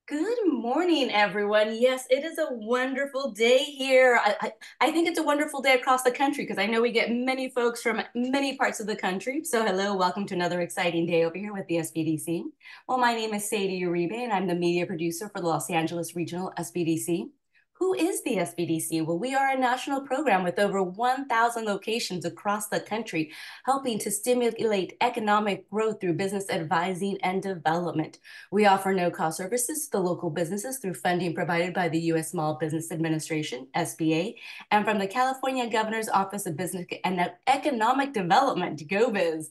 Good morning, everyone. Yes, it is a wonderful day here. I think it's a wonderful day across the country because I know we get many folks from many parts of the country. So hello, welcome to another exciting day over here with the SBDC. Well, my name is Sadie Uribe, and I'm the media producer for the Los Angeles Regional SBDC. Who is the SBDC? Well, we are a national program with over 1,000 locations across the country, helping to stimulate economic growth through business advising and development. We offer no-cost services to the local businesses through funding provided by the U.S. Small Business Administration, SBA, and from the California Governor's Office of Business and Economic Development, GoBiz.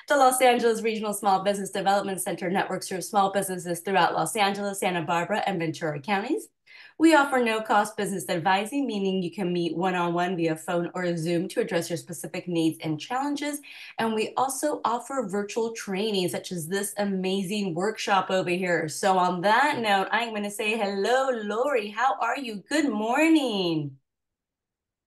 The Los Angeles Regional Small Business Development Center network serves small businesses throughout Los Angeles, Santa Barbara, and Ventura counties. We offer no-cost business advising, meaning you can meet one-on-one via phone or Zoom to address your specific needs and challenges. And we also offer virtual training, such as this amazing workshop over here. So on that note, I'm going to say hello, Lori. How are you? Good morning.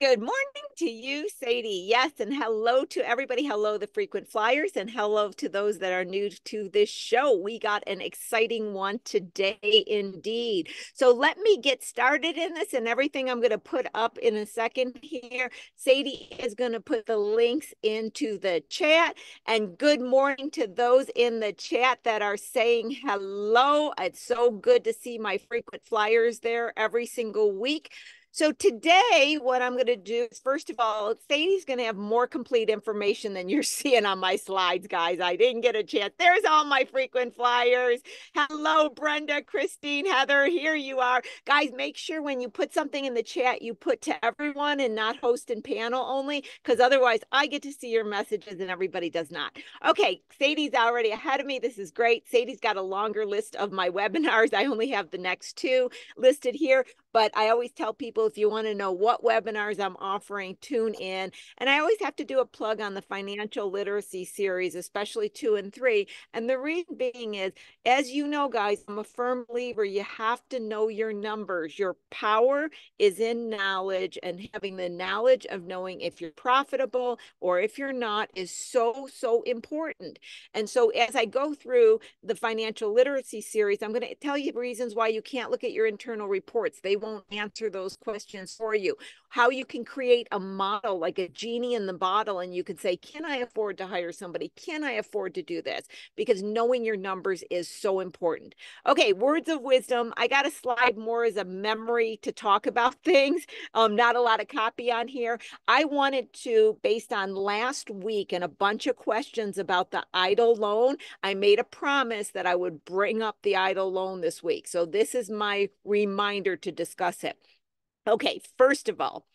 Good morning to you, Sadie. Yes, and hello to everybody. Hello, the frequent flyers, and hello to those that are new to this show. We got an exciting one today indeed. So let me get started in this and everything I'm going to put up in a second here. Sadie is going to put the links into the chat. And good morning to those in the chat that are saying hello. It's so good to see my frequent flyers there every single week. So today, what I'm going to do is, first of all, Sadie's going to have more complete information than you're seeing on my slides, guys. I didn't get a chance. There's all my frequent flyers. Hello, Brenda, Christine, Heather. Here you are. Guys, make sure when you put something in the chat, you put to everyone and not host and panel only, because otherwise I get to see your messages and everybody does not. Okay, Sadie's already ahead of me. This is great. Sadie's got a longer list of my webinars. I only have the next two listed here. But I always tell people, if you want to know what webinars I'm offering, tune in. And I always have to do a plug on the financial literacy series, especially 2 and 3. And the reason being is, as you know, guys, I'm a firm believer, you have to know your numbers. Your power is in knowledge, and having the knowledge of knowing if you're profitable or if you're not is so, so important. And so as I go through the financial literacy series, I'm going to tell you reasons why you can't look at your internal reports. They won't answer those questions for you. How you can create a model like a genie in the bottle, and you can say, can I afford to hire somebody? Can I afford to do this? Because knowing your numbers is so important. Okay, words of wisdom. I got a slide more as a memory to talk about things. Not a lot of copy on here. I wanted to, based on last week and a bunch of questions about the EIDL loan, I made a promise that I would bring up the EIDL loan this week. So this is my reminder to discuss it. Okay, first of all,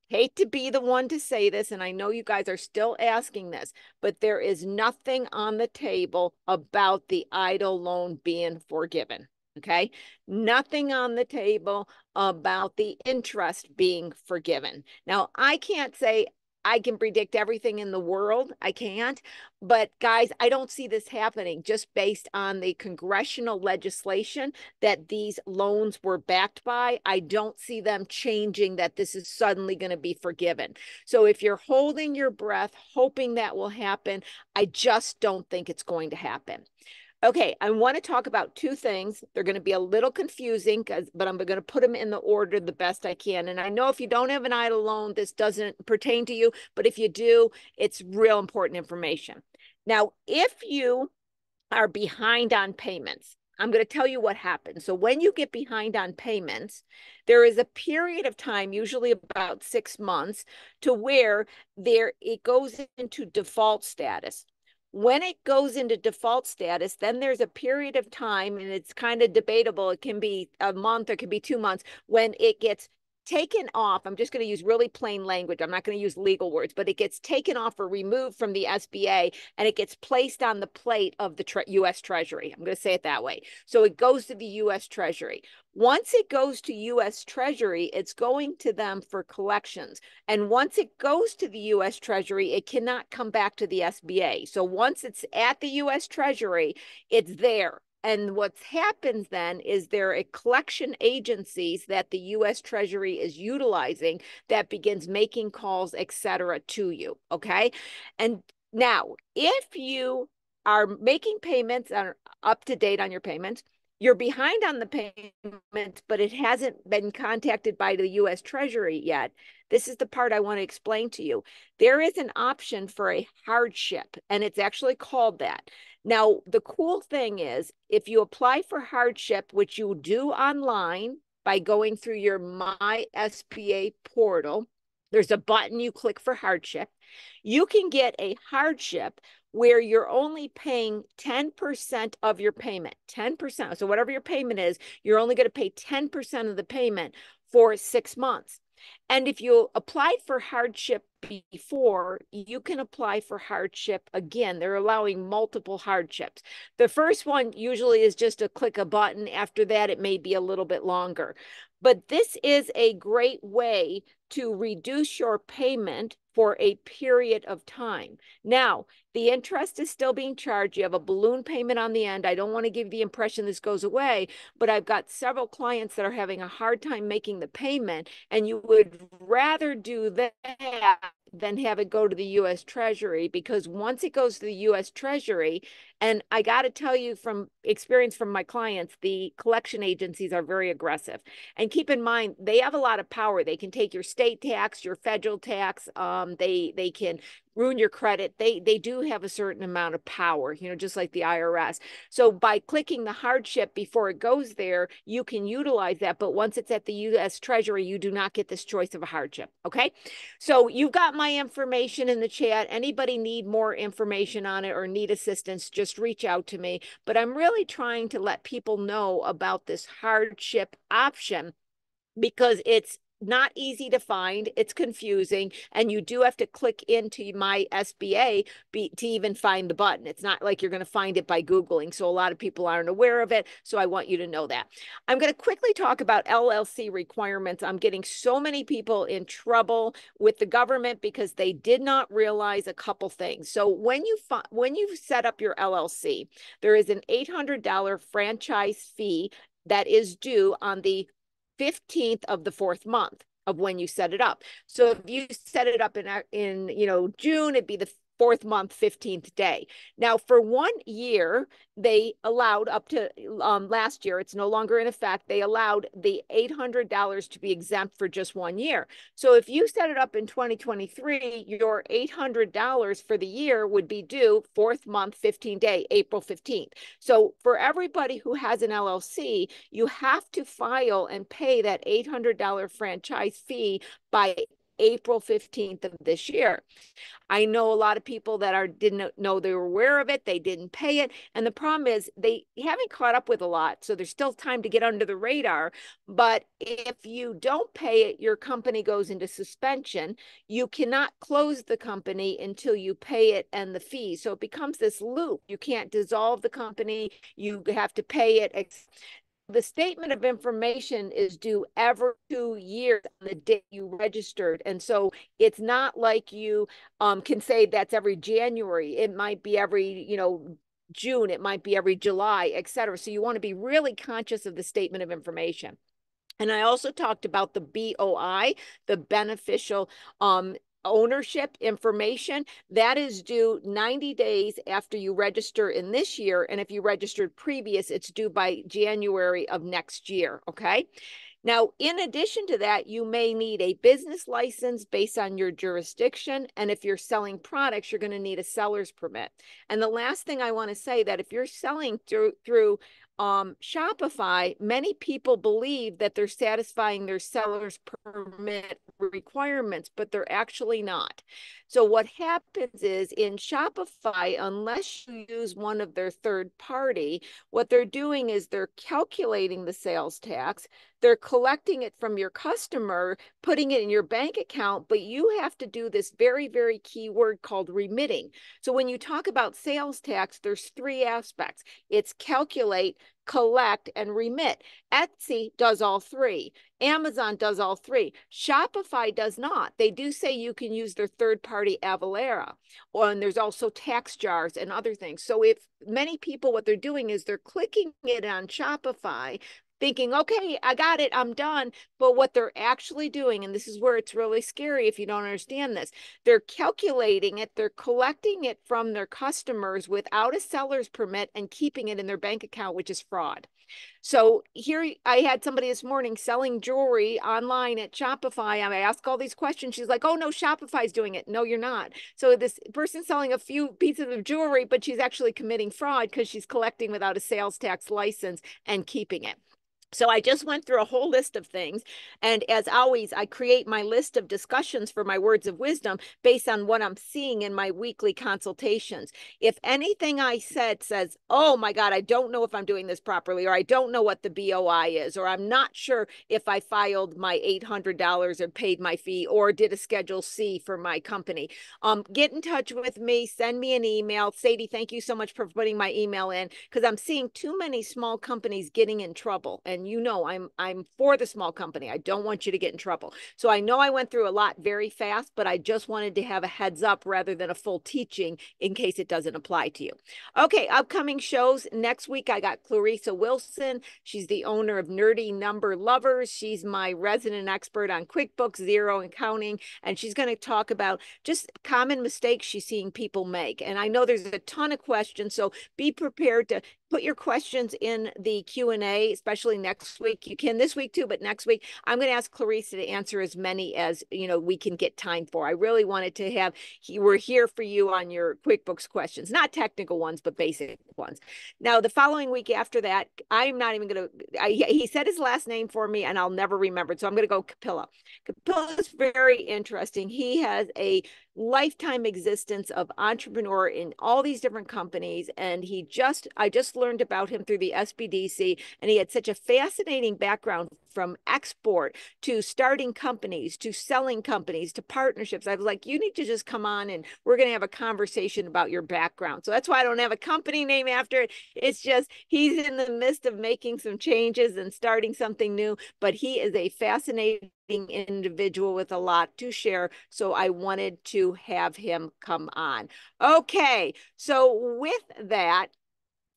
hate to be the one to say this, and I know you guys are still asking this, but there is nothing on the table about the EIDL loan being forgiven. Okay, nothing on the table about the interest being forgiven. Now, I can't say I can predict everything in the world. I can't. But guys, I don't see this happening just based on the congressional legislation that these loans were backed by. I don't see them changing that this is suddenly going to be forgiven. So if you're holding your breath, hoping that will happen, I just don't think it's going to happen. Okay, I want to talk about two things. They're going to be a little confusing, but I'm going to put them in the order the best I can. And I know if you don't have an EIDL loan, this doesn't pertain to you, but if you do, it's real important information. Now, if you are behind on payments, I'm going to tell you what happens. So when you get behind on payments, there is a period of time, usually about 6 months, to where it goes into default status. When it goes into default status, then there's a period of time, and it's kind of debatable. It can be a month, or it can be 2 months, when it gets taken off. I'm just going to use really plain language. I'm not going to use legal words, but it gets taken off or removed from the SBA, and it gets placed on the plate of the U.S. Treasury. I'm going to say it that way. So it goes to the U.S. Treasury. Once it goes to U.S. Treasury, it's going to them for collections. And once it goes to the U.S. Treasury, it cannot come back to the SBA. So once it's at the U.S. Treasury, it's there. And what happens then is there are collection agencies that the U.S. Treasury is utilizing that begins making calls, et cetera, to you. Okay. And now, if you are making payments, are up to date on your payments, you're behind on the payment, but it hasn't been contacted by the US Treasury yet. This is the part I want to explain to you. There is an option for a hardship, and it's actually called that. Now, the cool thing is, if you apply for hardship, which you do online by going through your My SBA portal, there's a button you click for hardship. You can get a hardship where you're only paying 10% of your payment, 10%. So whatever your payment is, you're only going to pay 10% of the payment for 6 months. And if you applied for hardship before, you can apply for hardship again. They're allowing multiple hardships. The first one usually is just a click a button. After that, it may be a little bit longer. But this is a great way to reduce your payment for a period of time. Now, the interest is still being charged. You have a balloon payment on the end. I don't want to give the impression this goes away, but I've got several clients that are having a hard time making the payment, and you would rather do that than have it go to the US Treasury, because once it goes to the US Treasury, and I got to tell you from experience from my clients, the collection agencies are very aggressive. And keep in mind, they have a lot of power. They can take your state tax, your federal tax. They can ruin your credit. They do have a certain amount of power, just like the IRS. So by clicking the hardship before it goes there, you can utilize that. But once it's at the US Treasury, you do not get this choice of a hardship. Okay. So you've got my information in the chat. Anybody need more information on it or need assistance, just reach out to me. But I'm really trying to let people know about this hardship option, because it's not easy to find, it's confusing, and you do have to click into My SBA to even find the button. It's not like you're going to find it by Googling, so a lot of people aren't aware of it, so I want you to know that. I'm going to quickly talk about LLC requirements. I'm getting so many people in trouble with the government because they did not realize a couple things. So when you set up your LLC, there is an $800 franchise fee that is due on the 15th of the fourth month of when you set it up. So if you set it up in June, it'd be the fourth month, 15th day. Now, for 1 year, they allowed up to last year, it's no longer in effect, they allowed the $800 to be exempt for just 1 year. So if you set it up in 2023, your $800 for the year would be due fourth month, 15th day, April 15th. So for everybody who has an LLC, you have to file and pay that $800 franchise fee by April 15th of this year. I know a lot of people that didn't know they were aware of it. They didn't pay it. And the problem is they haven't caught up with a lot. So there's still time to get under the radar. But if you don't pay it, your company goes into suspension. You cannot close the company until you pay it and the fee. So it becomes this loop. You can't dissolve the company. You have to pay it. The statement of information is due every 2 years on the day you registered. And so it's not like you can say that's every January. It might be every, June, it might be every July, et cetera. So you want to be really conscious of the statement of information. And I also talked about the BOI, the beneficial ownership information. That is due 90 days after you register in this year. And if you registered previous, it's due by January of next year. Okay. Now, in addition to that, you may need a business license based on your jurisdiction. And if you're selling products, you're going to need a seller's permit. And the last thing I want to say, that if you're selling through Shopify, many people believe that they're satisfying their seller's permit requirements, but they're actually not. So what happens is in Shopify, unless you use one of their third party, what they're doing is they're calculating the sales tax. They're collecting it from your customer, putting it in your bank account, but you have to do this very, very key word called remitting. So when you talk about sales tax, there's three aspects. It's calculate, collect, and remit. Etsy does all three. Amazon does all three. Shopify does not. They do say you can use their third-party Avalara, and there's also tax jars and other things. So if many people, what they're doing is they're clicking it on Shopify, thinking, okay, I got it, I'm done. But what they're actually doing, and this is where it's really scary if you don't understand this, they're calculating it, they're collecting it from their customers without a seller's permit and keeping it in their bank account, which is fraud. So here I had somebody this morning selling jewelry online at Shopify. I asked all these questions. She's like, oh no, Shopify's doing it. No, you're not. So this person selling a few pieces of jewelry, but she's actually committing fraud because she's collecting without a sales tax license and keeping it. So I just went through a whole list of things. And as always, I create my list of discussions for my words of wisdom based on what I'm seeing in my weekly consultations. If anything I said says, oh my God, I don't know if I'm doing this properly, or I don't know what the BOI is, or I'm not sure if I filed my $800 or paid my fee or did a Schedule C for my company, get in touch with me, send me an email. Sadie, thank you so much for putting my email in, because I'm seeing too many small companies getting in trouble. And you know, I'm for the small company. I don't want you to get in trouble. So I know I went through a lot very fast, but I just wanted to have a heads up rather than a full teaching in case it doesn't apply to you. Okay, upcoming shows. Next week, I got Clarissa Wilson. She's the owner of Nerdy Number Lovers. She's my resident expert on QuickBooks, Zero, and counting. And she's going to talk about just common mistakes she's seeing people make. And I know there's a ton of questions, so be prepared to put your questions in the Q&A, especially next week. You can this week too, but next week I'm going to ask Clarissa to answer as many as we can get time for. I really wanted to have, we're here for you on your QuickBooks questions, not technical ones, but basic ones. Now, the following week after that, I'm not even going to, he said his last name for me and I'll never remember it. So I'm going to go Capilla. Capilla is very interesting. He has a lifetime existence of entrepreneur in all these different companies. And I just learned about him through the SBDC, and he had such a fascinating background from export to starting companies to selling companies to partnerships. I was like, you need to just come on and we're going to have a conversation about your background. So that's why I don't have a company name after it. It's just he's in the midst of making some changes and starting something new, but he is a fascinating individual with a lot to share. So I wanted to have him come on. Okay. So with that,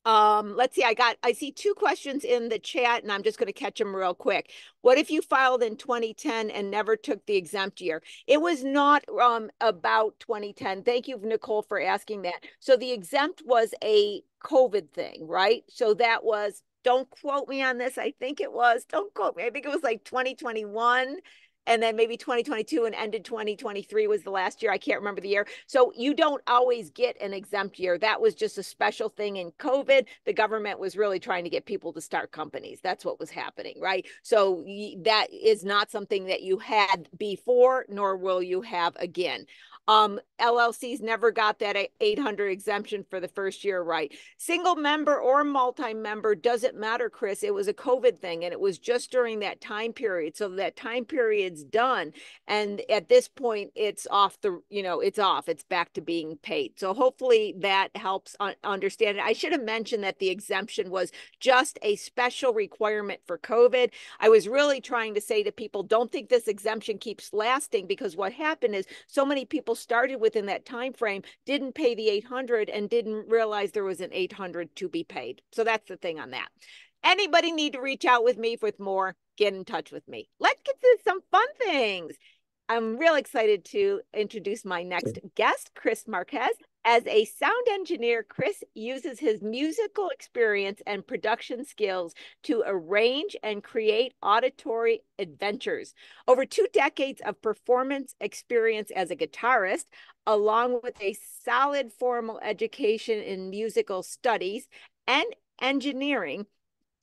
let's see, I see two questions in the chat and I'm just going to catch them real quick. What if you filed in 2010 and never took the exempt year? It was not about 2010. Thank you, Nicole, for asking that. So the exempt was a COVID thing, right? So that was, don't quote me on this. I think it was, don't quote me. I think it was like 2021. And then maybe 2022 and ended 2023 was the last year. I can't remember the year. So you don't always get an exempt year. That was just a special thing in COVID. The government was really trying to get people to start companies. That's what was happening, right? So that is not something that you had before, nor will you have again. LLCs never got that 800 exemption for the first year, right? Single member or multi-member, doesn't matter, Chris. It was a COVID thing, and it was just during that time period. So that time period's done. And at this point, it's off it's off. It's back to being paid. So hopefully that helps understand it. I should have mentioned that the exemption was just a special requirement for COVID. I was really trying to say to people, don't think this exemption keeps lasting, because what happened is so many people started within that time frame, didn't pay the 800 and didn't realize there was an 800 to be paid. So that's the thing on that. Anybody need to reach out with me with more, get in touch with me. Let's get to some fun things. I'm real excited to introduce my next guest, Chris Marquez. As a sound engineer, Chris uses his musical experience and production skills to arrange and create auditory adventures. Over 2 decades of performance experience as a guitarist, along with a solid formal education in musical studies and engineering,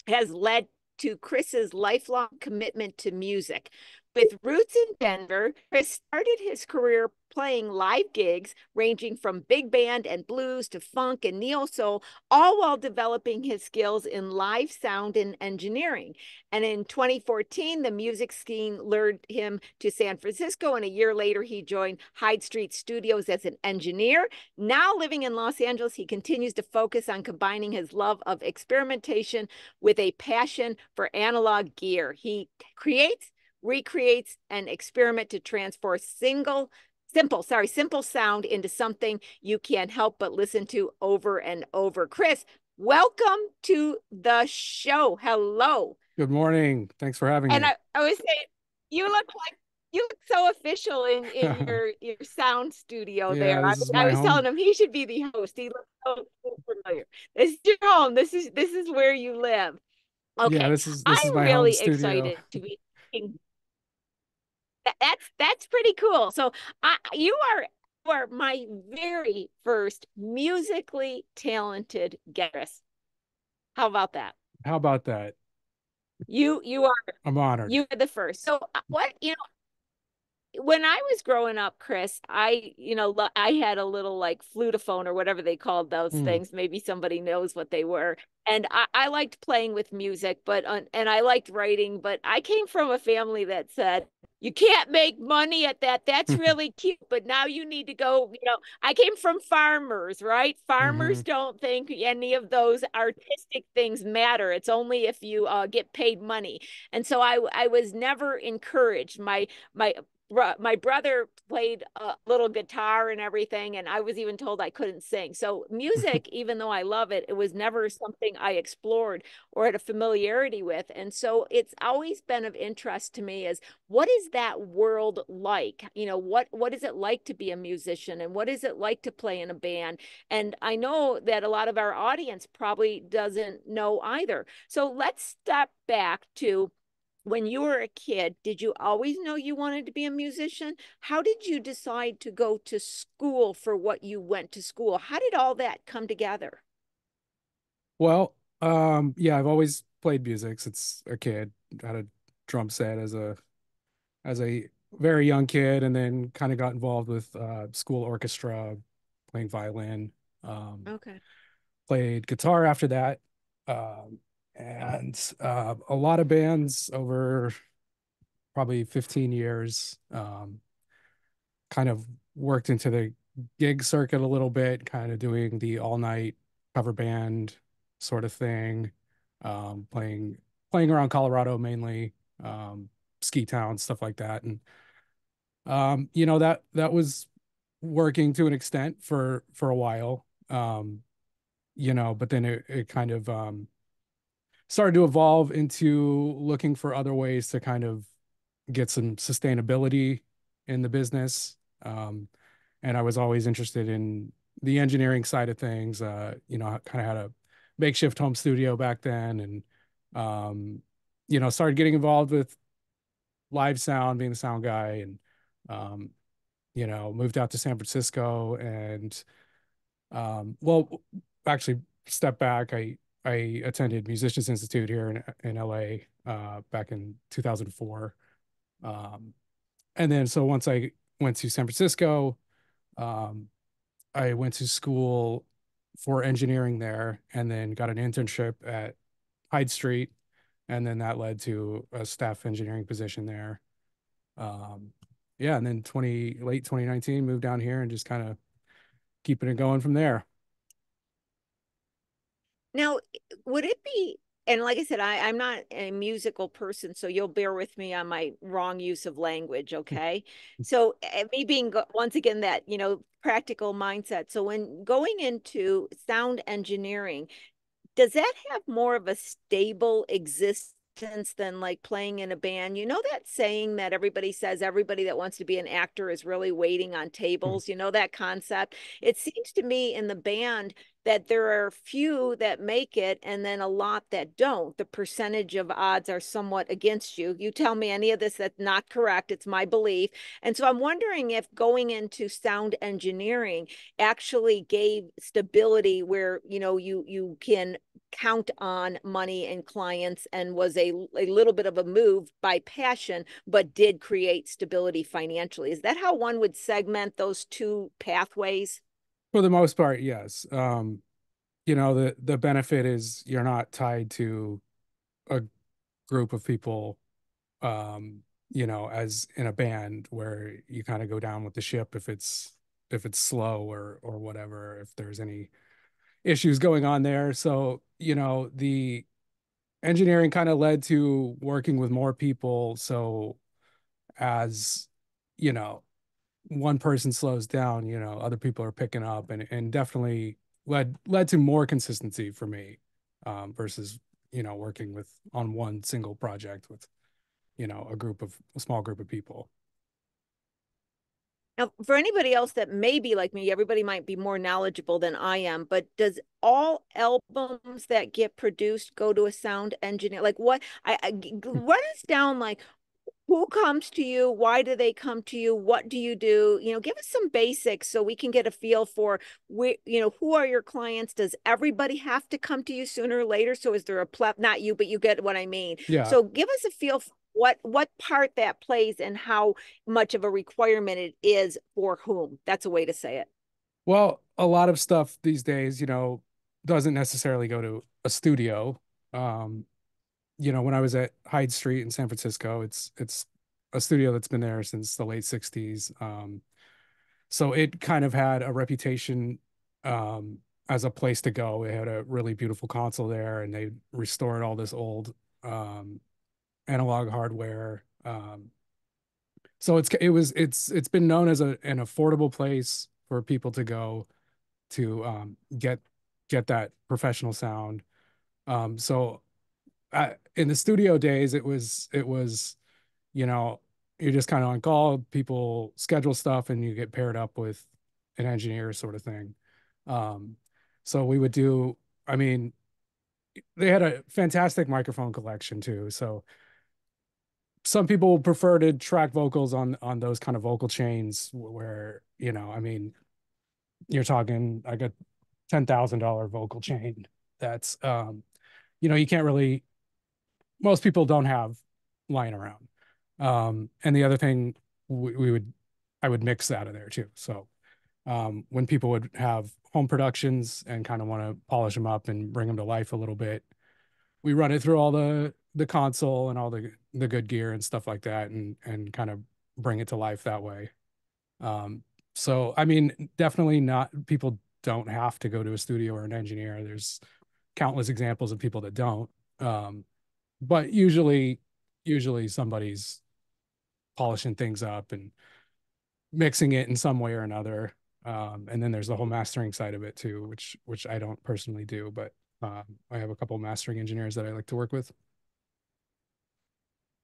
has led to Chris's lifelong commitment to music. With roots in Denver, Chris started his career playing live gigs ranging from big band and blues to funk and neo-soul, all while developing his skills in live sound and engineering. And in 2014, the music scene lured him to San Francisco, and a year later, he joined Hyde Street Studios as an engineer. Now living in Los Angeles, he continues to focus on combining his love of experimentation with a passion for analog gear. He creates, recreates, and experiment to transform simple sound into something you can't help but listen to over and over. Chris, Welcome to the show. Hello. Good morning. Thanks for having And me. I was saying, you look so official in your sound studio there. Yeah, this is I my was telling home. him he should be the host. He looks so familiar. This is your home. This is where you live. Yeah, Okay. this is I'm my home really studio. excited to be that's pretty cool. So you are my very first musically talented guitarist. How about that? How about that? You are I'm honored. you are the first. So what when I was growing up, Chris, I had a little like flutophone or whatever they called those Hmm. things. Maybe somebody knows what they were. And I liked playing with music, and I liked writing, but I came from a family that said, you can't make money at that. That's really cute, but now you need to go, I came from farmers, right? Hmm. Farmers don't think any of those artistic things matter. It's only if you get paid money. And so I was never encouraged. My my brother played a little guitar and everything, and I was even told I couldn't sing. So music, even though I love it, it was never something I explored or had a familiarity with. And so it's always been of interest to me is what is that world like? What is it like to be a musician, and what is it like to play in a band? And I know that a lot of our audience probably doesn't know either. So let's step back to when you were a kid, did you always know you wanted to be a musician? How did you decide to go to school for what you went to school? How did all that come together? Well, yeah, I've always played music since a kid. Had a drum set as a very young kid, and then kind of got involved with school orchestra, playing violin. Um, Okay. Played guitar after that, um, and a lot of bands over probably 15 years. Kind of worked into the gig circuit a little bit, kind of doing the all night cover band sort of thing, playing around Colorado mainly, ski towns, stuff like that. And that was working to an extent for a while. But then it kind of started to evolve into looking for other ways to kind of get some sustainability in the business. And I was always interested in the engineering side of things. Kind of had a makeshift home studio back then, and started getting involved with live sound, being the sound guy, and um, moved out to San Francisco, and well, actually, step back. I attended Musicians Institute here in LA back in 2004. Um, and then so once I went to San Francisco, um, I went to school for engineering there, and then got an internship at Hyde Street, and then that led to a staff engineering position there. Um, yeah, and then late 2019 moved down here and just kind of keeping it going from there. Now, would it be, and like I said, I'm not a musical person, so you'll bear with me on my wrong use of language, okay? So, me being once again that, practical mindset. So, when going into sound engineering, does that have more of a stable existence than like playing in a band? You know that saying that everybody says everybody that wants to be an actor is really waiting on tables? You know that concept? It seems to me in the band that there are few that make it and then a lot that don't. The percentage of odds are somewhat against you. You tell me any of this that's not correct. It's my belief. And so I'm wondering if going into sound engineering actually gave stability where you can count on money and clients, and was a little bit of a move by passion, but did create stability financially. Is that how one would segment those two pathways? For the most part, yes. The benefit is you're not tied to a group of people, as in a band where you kind of go down with the ship if it's slow or whatever, if there's any issues going on there. So, the engineering kind of led to working with more people. So as, you know, one person slows down, other people are picking up, and definitely led to more consistency for me, versus, working on one single project with, a small group of people. Now, for anybody else that may be like me, everybody might be more knowledgeable than I am, but does all albums that get produced go to a sound engineer? Like what run us down, like who comes to you? Why do they come to you? What do you do? Give us some basics so we can get a feel for who are your clients? Does everybody have to come to you sooner or later? So is there not you, but you get what I mean. Yeah. So give us a feel for what part that plays and how much of a requirement it is for whom. That's a way to say it. Well, a lot of stuff these days, doesn't necessarily go to a studio. When I was at Hyde Street in San Francisco, it's a studio that's been there since the late 60s. So it kind of had a reputation, as a place to go. It had a really beautiful console there, and they restored all this old, analog hardware. So it's been known as an affordable place for people to go to, get that professional sound. So in the studio days, it was, you're just kind of on call. People schedule stuff, and you get paired up with an engineer, sort of thing. Um, so we would do. I mean, they had a fantastic microphone collection too. So some people prefer to track vocals on those kind of vocal chains where, I mean, you're talking like a $10,000 vocal chain. That's, you can't really, most people don't have lying around. And the other thing, I would mix out of there too. So, when people would have home productions and kind of want to polish them up and bring them to life a little bit, we run it through all the console and all the good gear and stuff like that, and kind of bring it to life that way. So I mean, definitely not, people don't have to go to a studio or an engineer. There's countless examples of people that don't. But usually somebody's polishing things up and mixing it in some way or another. And then there's the whole mastering side of it too, which I don't personally do, but I have a couple of mastering engineers that I like to work with.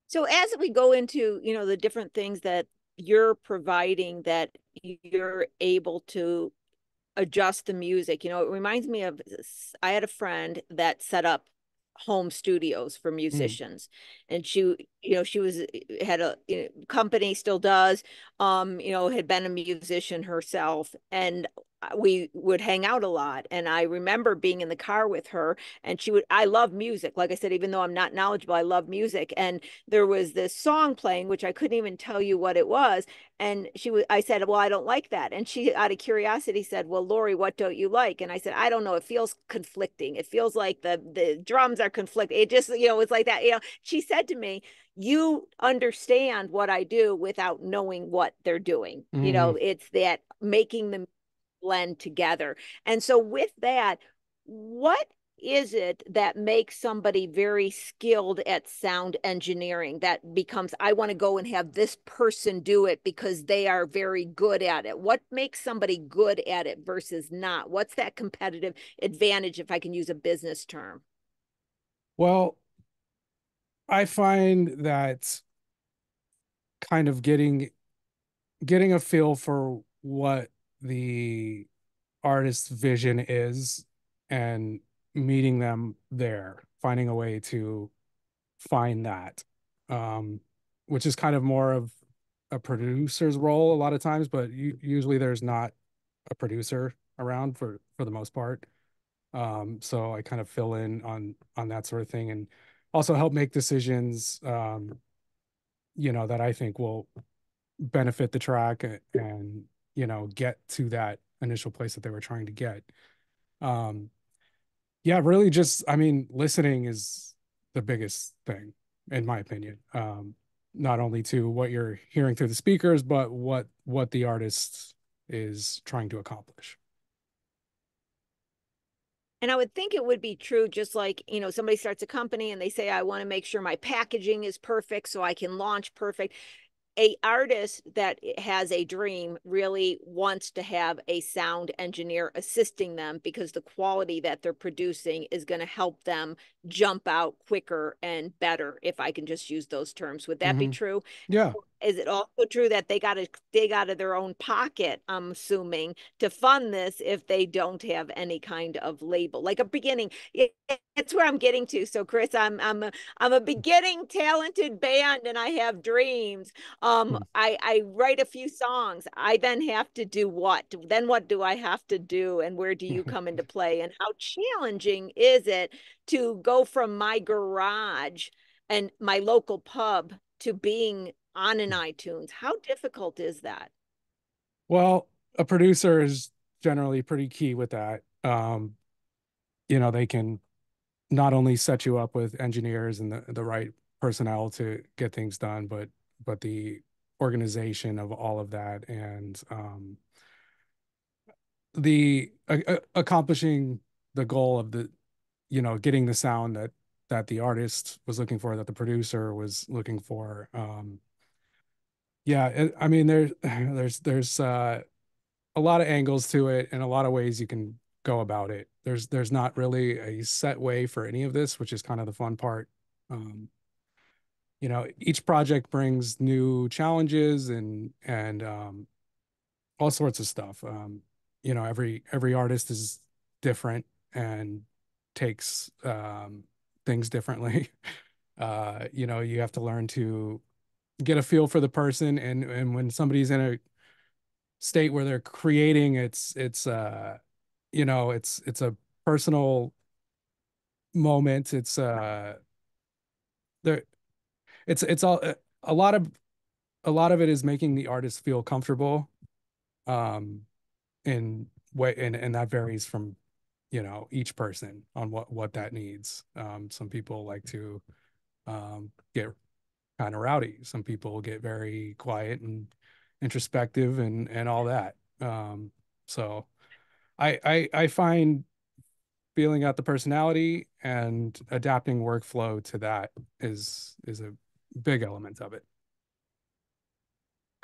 So as we go into, the different things that you're providing, that you're able to adjust the music, it reminds me of, I had a friend that set up home studios for musicians, and she was had a company, still does, had been a musician herself, and we would hang out a lot. And I remember being in the car with her, and I love music. Like I said, even though I'm not knowledgeable, I love music. And there was this song playing, which I couldn't even tell you what it was. And I said, well, I don't like that. And she, out of curiosity, said, well, Lori, what don't you like? And I said, I don't know. It feels conflicting. It feels like the drums are conflicting. It just, it's like that. She said to me, you understand what I do without knowing what they're doing. It's that making them blend together. And so with that, what is it that makes somebody very skilled at sound engineering that becomes, I want to go and have this person do it because they are very good at it? What makes somebody good at it versus not? What's that competitive advantage, if I can use a business term? Well, I find that kind of getting a feel for what the artist's vision is, and meeting them there, finding a way to find that, which is kind of more of a producer's role a lot of times, but usually there's not a producer around for the most part. So I kind of fill in on that sort of thing, and also help make decisions, that I think will benefit the track, and get to that initial place that they were trying to get. Um, yeah, really just, I mean, listening is the biggest thing, in my opinion. Not only to what you're hearing through the speakers, but what the artist is trying to accomplish. And I would think it would be true, just like, somebody starts a company and they say, I want to make sure my packaging is perfect so I can launch perfect. a artist that has a dream really wants to have a sound engineer assisting them because the quality that they're producing is going to help them jump out quicker and better, if I can just use those terms. Would that be Hmm. true? Yeah. Is it also true that they got to dig out of their own pocket, I'm assuming, to fund this if they don't have any kind of label, like a beginning? It's where I'm getting to. So Chris, I'm a beginning talented band and I have dreams. I write a few songs. I then have to do what? Then what do I have to do, and where do you come into play? And how challenging is it to go from my garage and my local pub to being on an iTunes? How difficult is that? Well, a producer is generally pretty key with that. They can not only set you up with engineers and the right personnel to get things done, but the organization of all of that and the accomplishing the goal of getting the sound that the artist was looking for, that the producer was looking for. Yeah, I mean, there's a lot of angles to it and a lot of ways you can go about it. There's not really a set way for any of this, which is kind of the fun part. Um, each project brings new challenges and all sorts of stuff. Every artist is different and takes things differently. You have to learn to get a feel for the person, and when somebody's in a state where they're creating, it's a personal moment. There it's all a lot of it is making the artist feel comfortable, um in way, and that varies from each person on what that needs. Some people like to get kind of rowdy. Some people get very quiet and introspective and all that. So I find feeling out the personality and adapting workflow to that is a big element of it.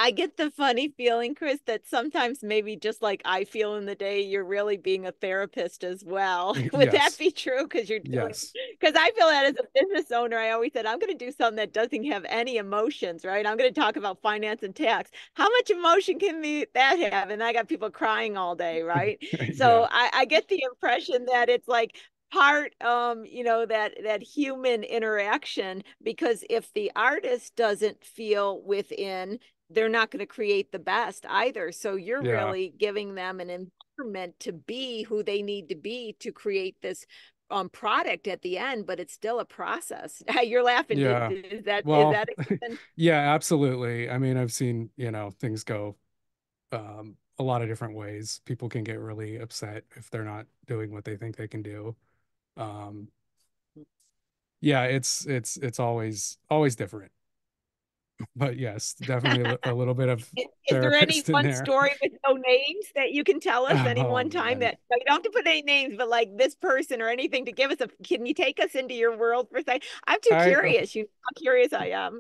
I get the funny feeling, Chris, that sometimes maybe just like I feel in the day, you're really being a therapist as well. Would that Yes. be true? Because you're doing, Yes. because I feel that as a business owner, I always said, I'm going to do something that doesn't have any emotions, right? I'm going to talk about finance and tax. How much emotion can that have? And I got people crying all day, right? So Yeah. I get the impression that it's like, part that human interaction, because if the artist doesn't feel within, they're not going to create the best either. So you're Yeah. really giving them an environment to be who they need to be to create this product at the end, but it's still a process. You're laughing. Yeah. Is Well, that yeah, absolutely. I mean, I've seen, things go a lot of different ways. People can get really upset if they're not doing what they think they can do. Um, yeah, it's always different. But yes, definitely a little bit of is there any therapist in one there. story with no names that you can tell us any Oh one time man. that, like, you don't have to put any names, but like this person or anything to give us can you take us into your world for a second? I'm too I curious. You know how curious I am.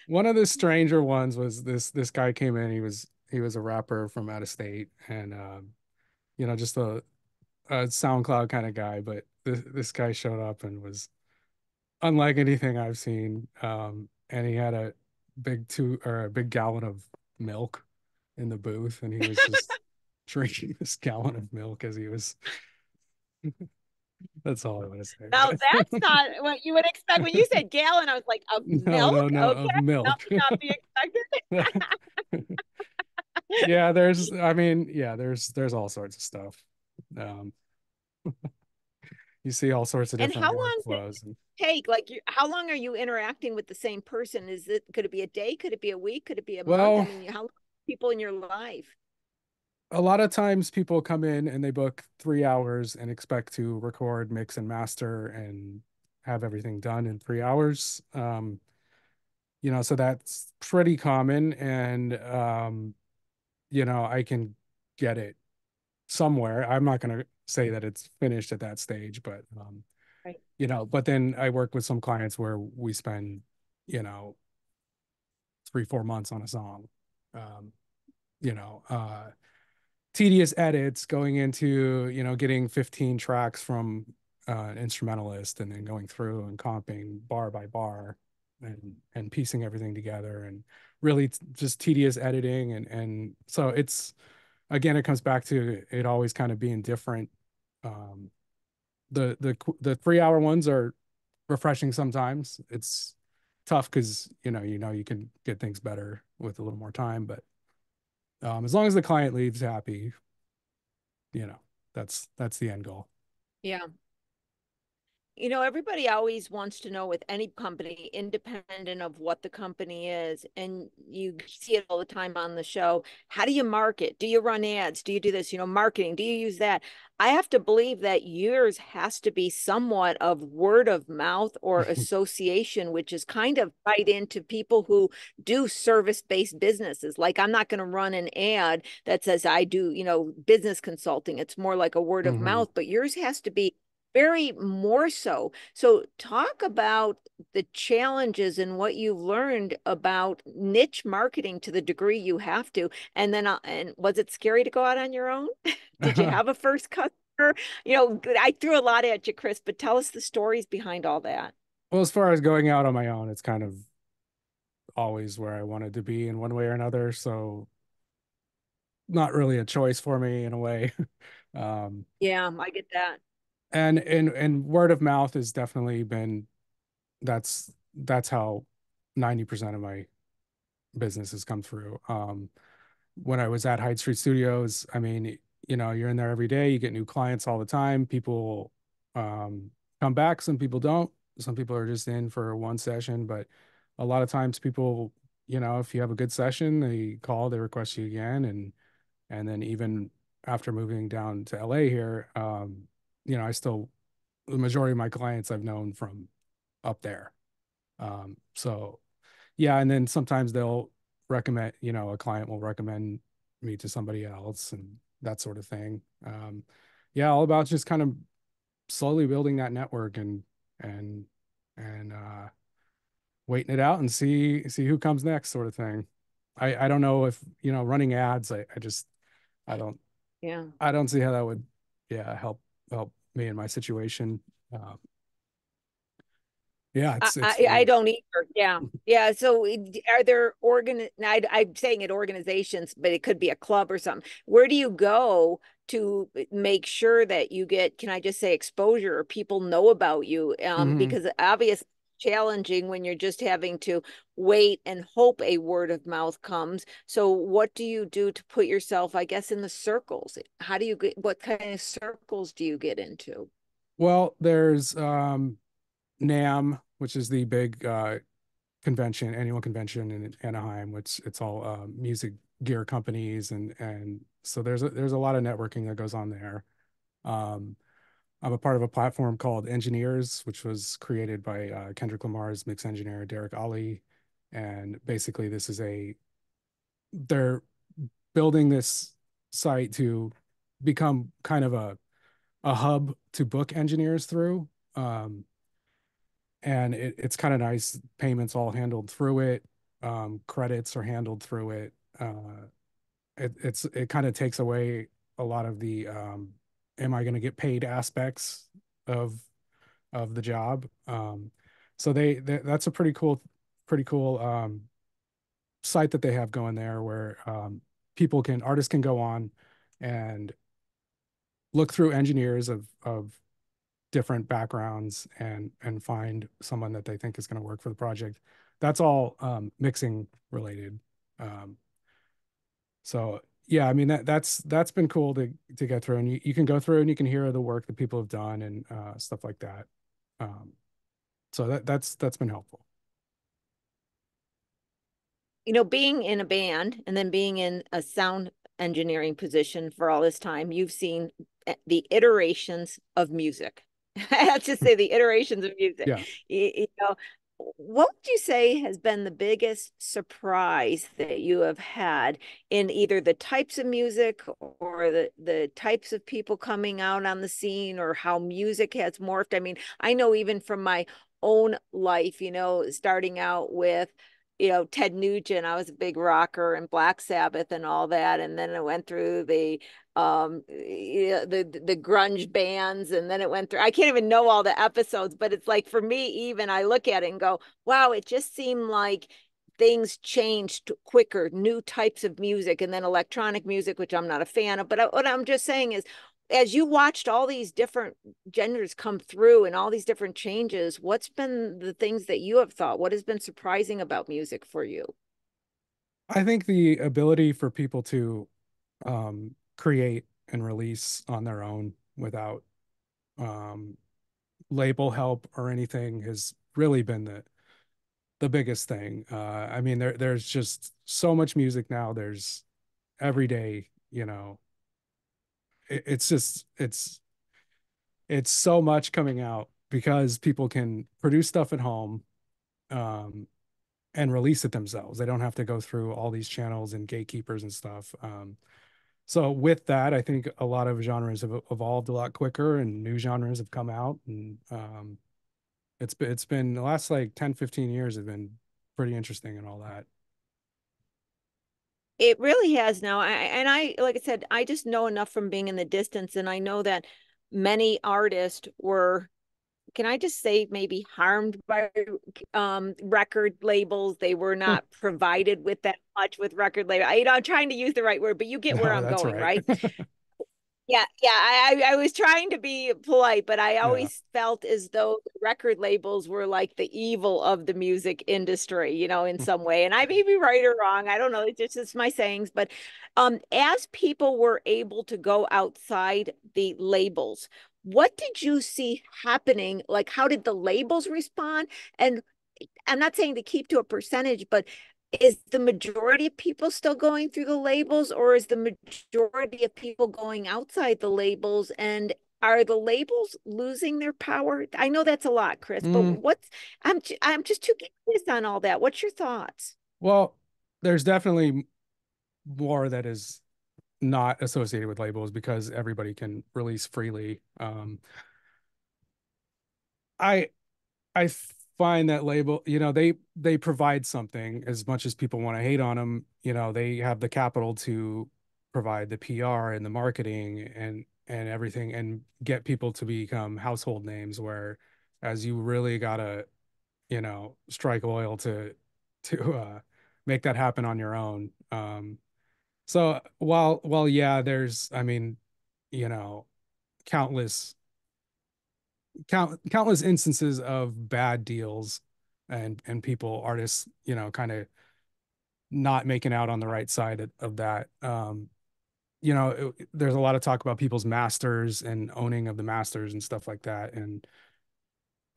One of the stranger ones was this guy came in, he was a rapper from out of state and just a SoundCloud kind of guy, but this guy showed up and was unlike anything I've seen. And he had a a big gallon of milk in the booth, and he was just drinking this gallon of milk as he was. That's all I want to say Now about that's it. not what you would expect. When you said gallon, I was like, of No, milk? no, no, Okay, of that milk. would not be expected. Yeah, I mean, yeah, there's all sorts of stuff. Um, you see all sorts of And how different long does workflows. And it take? Like, how long are you interacting with the same person? Could it be a day? Could it be a week? Could it be a month? I well, mean, how long people in your life? a lot of times people come in and they book 3 hours and expect to record, mix, and master and have everything done in 3 hours. So that's pretty common. And I can get it somewhere. I'm not gonna say that it's finished at that stage, but Right. but then I work with some clients where we spend, you know, 3-4 months on a song. Um, you know, tedious edits going into, getting 15 tracks from an instrumentalist and then going through and comping bar by bar and piecing everything together, and really just tedious editing. And so it's, again, it comes back to it always kind of being different. Um, the 3-hour ones are refreshing sometimes. It's tough because you can get things better with a little more time, but as long as the client leaves happy, you know, that's the end goal. Yeah. Everybody always wants to know with any company, independent of what the company is, and you see it all the time on the show. How do you market? Do you run ads? Do you do this? Marketing, do you use that? I have to believe that yours has to be somewhat of word of mouth or association, which is kind of tied into people who do service-based businesses. Like, I'm not going to run an ad that says I do, business consulting. It's more like a word of Mm-hmm. mouth, but yours has to be very more so. So talk about the challenges and what you've learned about niche marketing to the degree you have to. And then, and was it scary to go out on your own? Did you have a first customer? I threw a lot at you, Chris, but tell us the stories behind all that. Well, as far as going out on my own, it's kind of always where I wanted to be in one way or another. So not really a choice for me in a way. Um, Yeah, I get that. and word of mouth has definitely been, that's how 90% of my business has come through. When I was at Hyde Street Studios, I mean, you're in there every day, you get new clients all the time. People come back, some people don't. Some people are just in for one session, but a lot of times people, if you have a good session, they call, they request you again. And then even after moving down to LA here, I still, the majority of my clients I've known from up there. So yeah, and then sometimes they'll recommend, a client will recommend me to somebody else and that sort of thing. Yeah, all about just kind of slowly building that network and and waiting it out and see who comes next, sort of thing. I don't know if, running ads, I just I don't Yeah. I don't see how that would, yeah, help me in my situation. Um, yeah, it's I weird. don't either. Yeah. Yeah. So are there I'm saying it organizations, but it could be a club or something. Where do you go to make sure that you get, can I just say, exposure, or people know about you? Hmm. Because obviously challenging when you're just having to wait and hope a word of mouth comes. So what do you do to put yourself, I guess, in the circles? How do you get, what kind of circles do you get into? Well, there's NAM, which is the big annual convention in Anaheim, which it's all music gear companies, and so there's a lot of networking that goes on there. Um, I'm a part of a platform called Engineers, which was created by Kendrick Lamar's mix engineer Derek Ali, and basically they're building this site to become kind of a hub to book engineers through. Um, and it's kind of nice. Payments all handled through it. Credits are handled through it. It kind of takes away a lot of the am I going to get paid aspects of the job. So that's a pretty cool site that they have going there, where artists can go on and look through engineers of different backgrounds and find someone that they think is going to work for the project. That's all mixing related. Um, so yeah, I mean that's been cool to get through, and you can go through and you can hear the work that people have done and stuff like that. Um, so that's been helpful. Being in a band and then being in a sound engineering position for all this time, you've seen the iterations of music. Let's just say the iterations of music. Yeah. What would you say has been the biggest surprise that you have had in either the types of music or the types of people coming out on the scene, or how music has morphed? I mean, I know even from my own life, starting out with Ted Nugent. I was a big rocker and Black Sabbath and all that. And then it went through the grunge bands, and then it went through, I can't even know all the episodes, but it's like, for me, even I look at it and go, wow, it just seemed like things changed quicker, new types of music, and then electronic music, which I'm not a fan of. But what I'm just saying is, as you watched all these different genders come through and all these different changes, what's been the things that you have thought? What has been surprising about music for you? I think the ability for people to create and release on their own without um, label help or anything has really been the biggest thing. I mean, there's just so much music now. There's every day, it's just it's so much coming out because people can produce stuff at home um, and release it themselves. They don't have to go through all these channels and gatekeepers and stuff. So with that, I think a lot of genres have evolved a lot quicker and new genres have come out. And it's been the last like 10, 15 years have been pretty interesting and all that. It really has now. Like I said, I just know enough from being in the distance, and I know that many artists were, can I just say, maybe harmed by record labels. They were not provided with that much with record label. I'm trying to use the right word, but you get where No, I'm that's going, right. right? Yeah, yeah. I was trying to be polite, but I Yeah. always felt as though the record labels were like the evil of the music industry, in some way. And I may be right or wrong. I don't know. It's my sayings. But as people were able to go outside the labels, what did you see happening? Like, how did the labels respond? And I'm not saying to keep to a percentage, but is the majority of people still going through the labels, or is the majority of people going outside the labels? And are the labels losing their power? I know that's a lot, Chris, but Mm, I'm just too curious on all that. What's your thoughts? well, there's definitely more that is not associated with labels because everybody can release freely. I I find that label, they provide something as much as people want to hate on them, they have the capital to provide the PR and the marketing and everything and get people to become household names where as you really gotta, strike oil to make that happen on your own. So while yeah, there's I mean, you know, countless countless instances of bad deals and people artists kind of not making out on the right side of that there's a lot of talk about people's masters and owning of the masters and stuff like that, and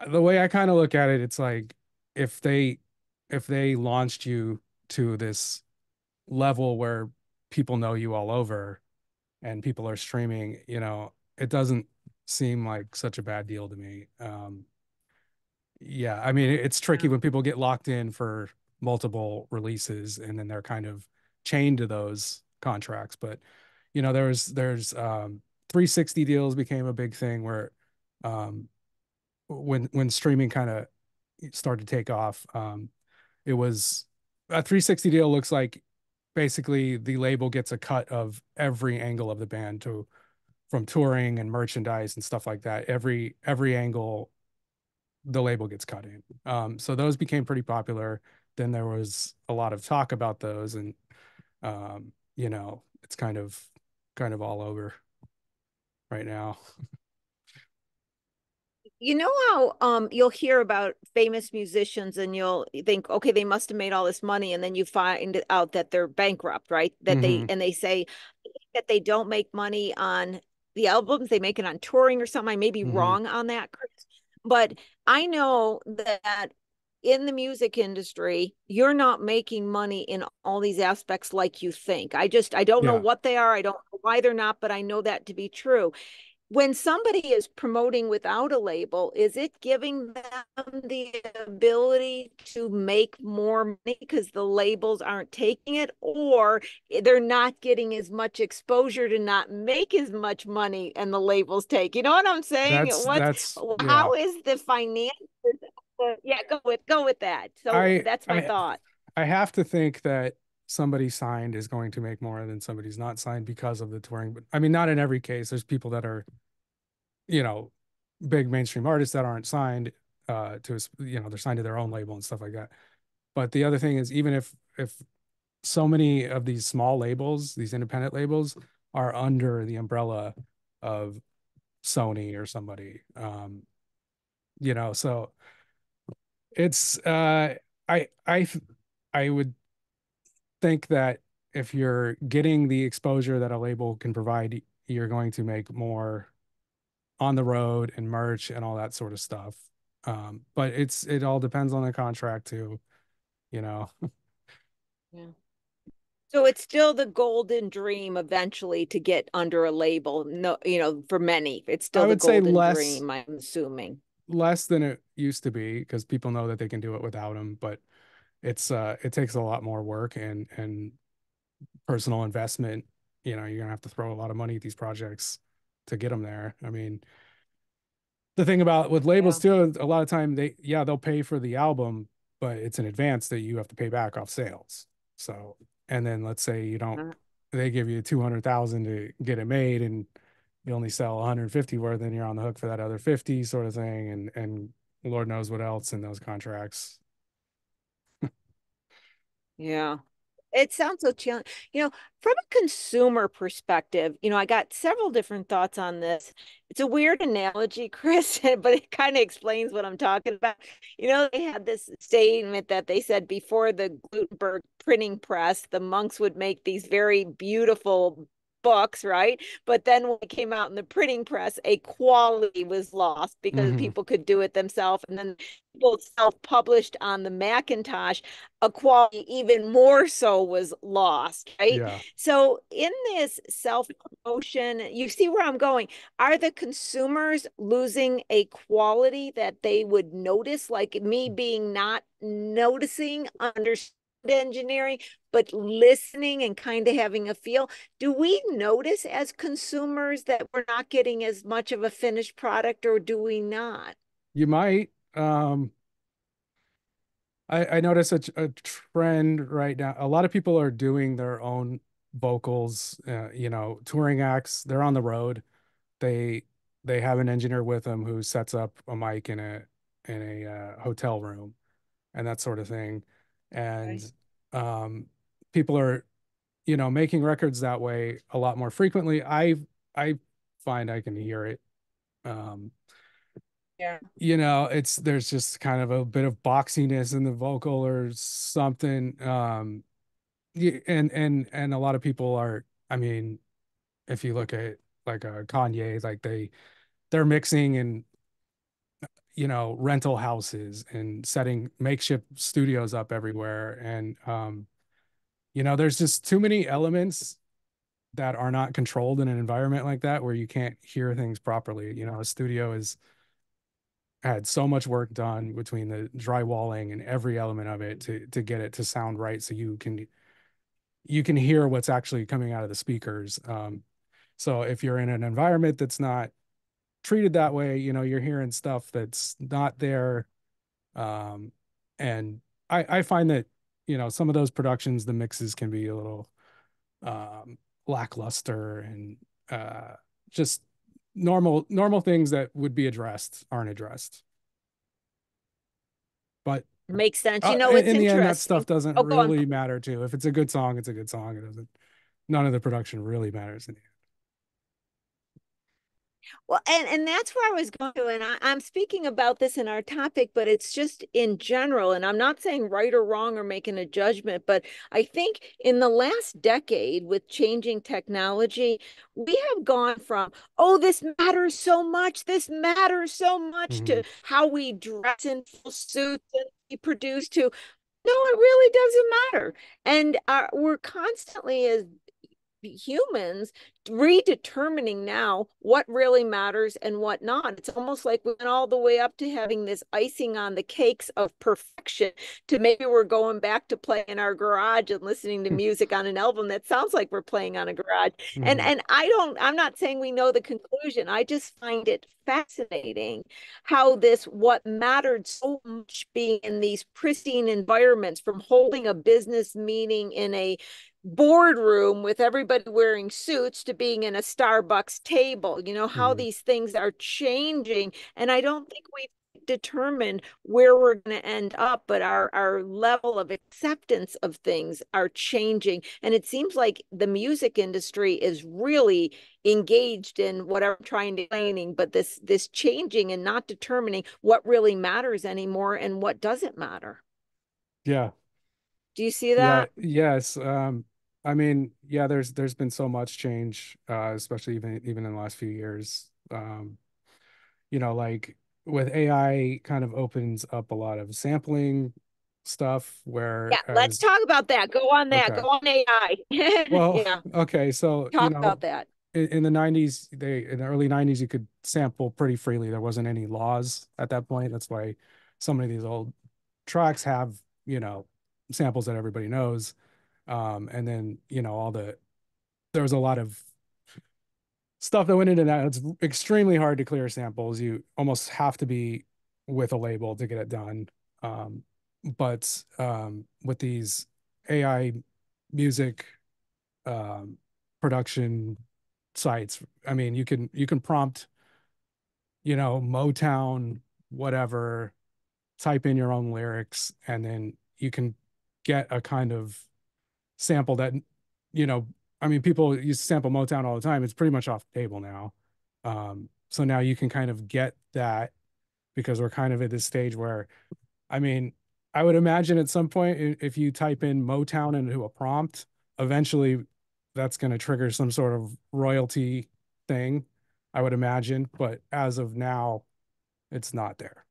the way I kind of look at it, it's like if they if they launched you to this level where people know you all over and people are streaming, it doesn't seem like such a bad deal to me. Yeah, I mean, it's tricky Yeah. when people get locked in for multiple releases and then they're kind of chained to those contracts. But there's 360 deals became a big thing where um when streaming kind of started to take off, it was a 360 deal looks like basically the label gets a cut of every angle of the band to from touring and merchandise and stuff like that. Every angle the label gets cut in. So those became pretty popular. Then there was a lot of talk about those, and it's kind of all over right now. You know how you'll hear about famous musicians and you'll think, okay, they must have made all this money, and then you find out that they're bankrupt, right? That they Hmm. and they say that they don't make money on the albums, they make it on touring or something. I may be Hmm. wrong on that, Chris, but I know that in the music industry, you're not making money in all these aspects like you think. I don't know Yeah, what they are. I don't know why they're not, but I know that to be true. When somebody is promoting without a label, is it giving them the ability to make more money because the labels aren't taking it, or they're not getting as much exposure to not make as much money and the labels take? You know what I'm saying? that's yeah. How is the finance? Yeah, go with that. So I that's my I thought. I have to think that somebody signed is going to make more than somebody's not signed because of the touring. But I mean, not in every case. There's people that are, you know, big mainstream artists that aren't signed to they're signed to their own label and stuff like that. But the other thing is, even if so many of these small labels, these independent labels, are under the umbrella of Sony or somebody, so it's I I would think that if you're getting the exposure that a label can provide, you're going to make more on the road and merch and all that sort of stuff. But it all depends on the contract too, you know. Yeah. So it's still the golden dream eventually to get under a label. No, for many, it's I still the would say golden less dream, I'm assuming. less than it used to be because people know that they can do it without them, but it takes a lot more work and personal investment. You're gonna have to throw a lot of money at these projects to get them there. I mean, the thing about with labels Yeah. too, a lot of time they'll pay for the album, but it's an advance that you have to pay back off sales. So, and then let's say you don't, Uh, they give you 200,000 to get it made and you only sell 150, where then you're on the hook for that other 50 sort of thing. And Lord knows what else in those contracts. yeah. It sounds so challenging. From a consumer perspective, I got several different thoughts on this. It's a weird analogy, Chris, but it kind of explains what I'm talking about. They had this statement that they said before the Gutenberg printing press, the monks would make these very beautiful books, right? But then when it came out in the printing press, a quality was lost because Hmm. people could do it themselves. And then people self-published on the Macintosh, a quality even more so was lost, right? Yeah. So in this self-promotion, you see where I'm going. Are the consumers losing a quality that they would notice, like me being not noticing, understanding engineering, but listening and kind of having a feel? Do we notice as consumers that we're not getting as much of a finished product, or do we not? You might. I notice a trend right now. A lot of people are doing their own vocals, touring acts. They're on the road. They they have an engineer with them who sets up a mic in a hotel room and that sort of thing. And Right. um, people are, making records that way a lot more frequently. I find I can hear it. Um, Yeah. there's just kind of a bit of boxiness in the vocal or something. And a lot of people are, I mean, if you look at like Kanye, like they're mixing in, rental houses and setting makeshift studios up everywhere. And there's just too many elements that are not controlled in an environment like that where you can't hear things properly. A studio is had so much work done between the drywalling and every element of it to get it to sound right so you can hear what's actually coming out of the speakers. So if you're in an environment that's not treated that way, you're hearing stuff that's not there. Um, and I find that, some of those productions, the mixes can be a little um, lackluster and just normal things that would be addressed aren't addressed. But Makes sense. It's in the end, that interesting. stuff doesn't Oh, go on. really matter too. If it's a good song, it's a good song. It doesn't. None of the production really matters in the Well, and that's where I was going to, and I'm speaking about this in our topic, but it's just in general. And I'm not saying right or wrong or making a judgment, but I think in the last decade, with changing technology, we have gone from, oh, this matters so much, end. to how we dress in full suits and we produce, to no, it really doesn't matter. And we're constantly, as humans, redetermining now what really matters and what not. It's almost like we went all the way up to having this icing on the cakes of perfection to maybe we're going back to playing in our garage and listening to music on an album that sounds like we're playing on a garage. And Mhm. and I'm not saying we know the conclusion. I just find it fascinating how this what mattered so much being in these pristine environments, from holding a business meeting in a boardroom with everybody wearing suits to being in a Starbucks table, how Mhm. these things are changing. And I don't think we've determined where we're going to end up, but our level of acceptance of things are changing. And it seems like the music industry is really engaged in whatever I'm trying to explaining, but this changing and not determining what really matters anymore and what doesn't matter. Yeah. Do you see Yeah. that? Yes. I mean, yeah, there's been so much change, especially even in the last few years. Like with AI kind of opens up a lot of sampling stuff, Yeah, let's whereas talk about that. Go on that. okay. Go on AI. Well, Yeah, okay, so talk about that. in the 90s, in the early 90s, you could sample pretty freely. There wasn't any laws at that point. That's why so many of these old tracks have, samples that everybody knows. And then, there was a lot of stuff that went into that. It's extremely hard to clear samples. You almost have to be with a label to get it done. But with these AI music um, production sites. I mean, you can prompt, Motown, whatever, type in your own lyrics, and then you can get a kind of sample that, you know, I mean, people used to sample Motown all the time. It's pretty much off the table now. So now you can kind of get that because we're kind of at this stage where, I mean, I would imagine at some point if you type in Motown into a prompt, eventually that's going to trigger some sort of royalty thing, I would imagine. But as of now, it's not there.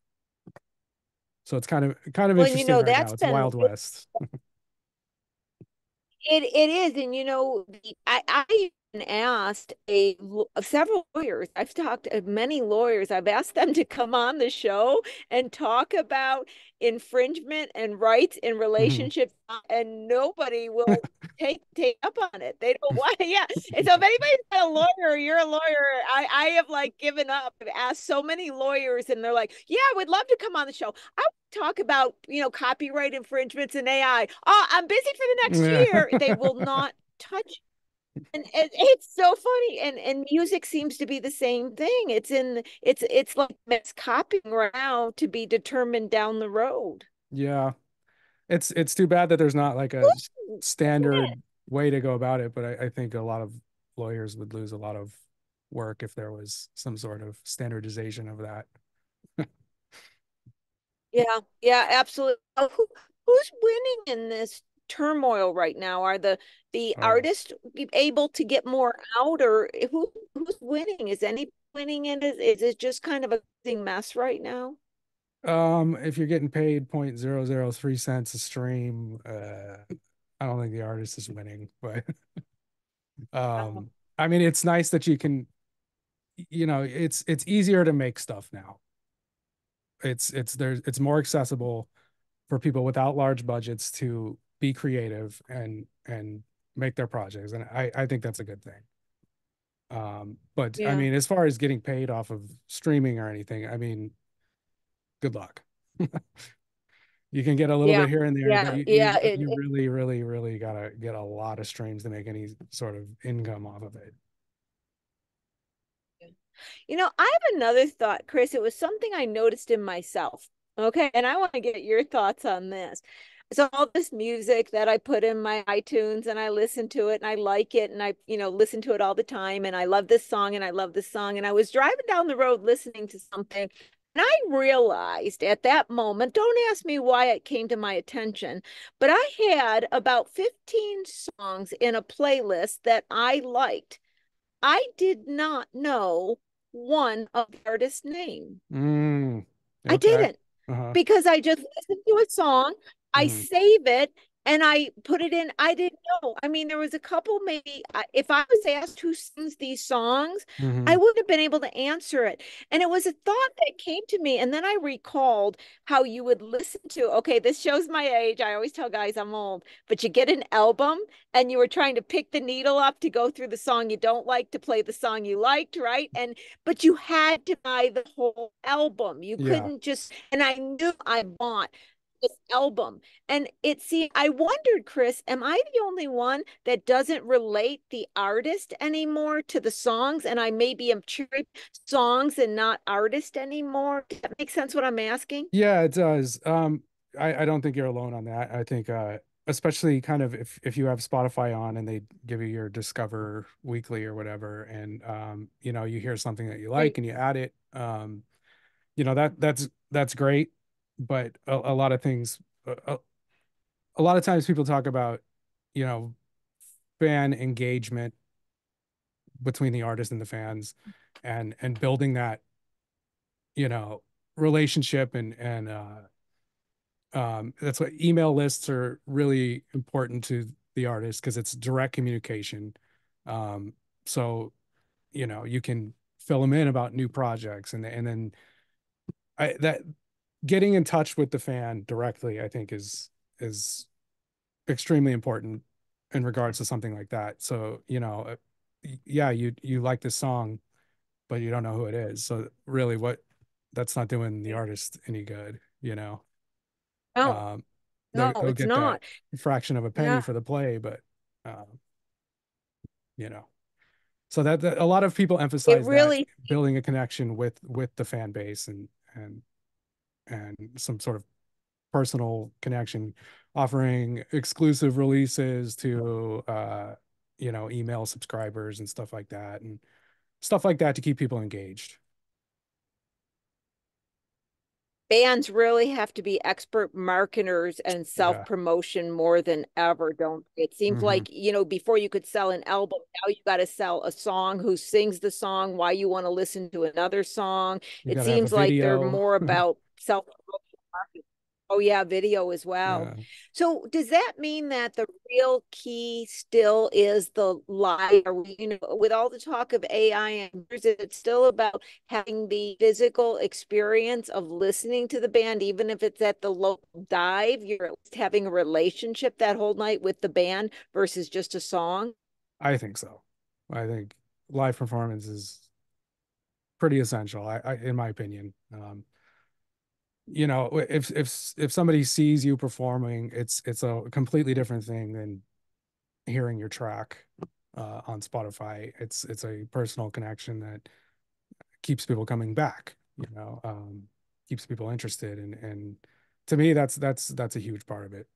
So it's kind of Well, and interesting right now. that's It's been Wild West. it is, and I even asked several lawyers. I've talked to many lawyers. I've asked them to come on the show and talk about infringement and rights in Mhm. relationships, and nobody will take up on it. They don't want. Yeah. And so if anybody's not a lawyer, you're a lawyer. I have like given up. I've asked so many lawyers, and they're like, "Yeah, I would love to come on the show. I talk about copyright infringements and AI. Oh, I'm busy for the next Yeah. year. They will not touch. And it's so funny. And music seems to be the same thing. It's like it's copying right now to be determined down the road. Yeah. It's too bad that there's not like a standard way to go about it, but I think a lot of lawyers would lose a lot of work if there was some sort of standardization of that. Yeah, yeah, absolutely. Who's winning in this turmoil right now? Are the Oh. artists able to get more out, or who's winning? Is any winning in it? Is it just kind of a thing mess right now? If you're getting paid 0.003 cents a stream, I don't think the artist is winning, but Oh, um, I mean, it's nice that you can, it's easier to make stuff now. It's more accessible for people without large budgets to be creative and make their projects, and I think that's a good thing. But I yeah, mean, as far as getting paid off of streaming or anything, I mean, good luck. You can get a little bit yeah, here and there, but yeah, you yeah. you you really, really, really gotta get a lot of streams to make any sort of income off of it. I have another thought, Chris. It was something I noticed in myself. Okay. And I want to get your thoughts on this. So all this music that I put in my iTunes and I listen to it and I like it and I, listen to it all the time and I love this song and I love this song. And I was driving down the road listening to something and I realized at that moment, don't ask me why it came to my attention, but I had about 15 songs in a playlist that I liked. I did not know one of the artist's name. Mm, I okay. didn't Uh-huh. because I just listen to a song, I Hmm. save it, and I put it in. I didn't know. I mean, there was a couple, maybe if I was asked who sings these songs, I Hmm. wouldn't have been able to answer it. And it was a thought that came to me. And then I recalled how you would listen to, okay, this shows my age. I always tell guys I'm old, but you get an album and you were trying to pick the needle up to go through the song you don't like to play the song you liked, right? And but you had to buy the whole album. You Yeah. couldn't just, and I knew I bought this album. And I wondered, Chris, am I the only one that doesn't relate the artist anymore to the songs? And I maybe am cheering songs and not artist anymore. Does that make sense what I'm asking? Yeah, it does. I don't think you're alone on that. I think especially kind of if you have Spotify on and they give you your Discover Weekly or whatever, and you know, you hear something that you Right. like and you add it, you know, that's great. But a lot of things, a lot of times people talk about, you know, fan engagement between the artist and the fans, and building that, you know, relationship, and that's what email lists are really important to the artist, because it's direct communication. So you know, you can fill them in about new projects, and then that getting in touch with the fan directly, I think is extremely important in regards to something like that. So you know, yeah, you like this song, but you don't know who it is. So really, what that's not doing the artist any good, you know. No, Um, no, they'll it's get that not. fraction of a penny Yeah, for the play, but um, you know, so that a lot of people it emphasize that really, building a connection with the fan base, and and some sort of personal connection, offering exclusive releases to you know, email subscribers and stuff like that to keep people engaged. bands really have to be expert marketers and Yeah. self-promotion more than ever, don't they? It seems Hmm. like, before you could sell an album, now you got to sell a song, who sings the song, why you want to listen to another song. You It got to have a seems like they're video. more about self-promotion. Oh yeah, video as well. Yeah. So does that mean that the real key still is the live? Are we, with all the talk of AI, and is it still about having the physical experience of listening to the band, even if it's at the local dive? You're at least having a relationship that whole night with the band versus just a song. I think so. I think live performance is pretty essential, in my opinion. You know, if somebody sees you performing, it's a completely different thing than hearing your track on Spotify. It's a personal connection that keeps people coming back, you know, keeps people interested, and to me, that's a huge part of it.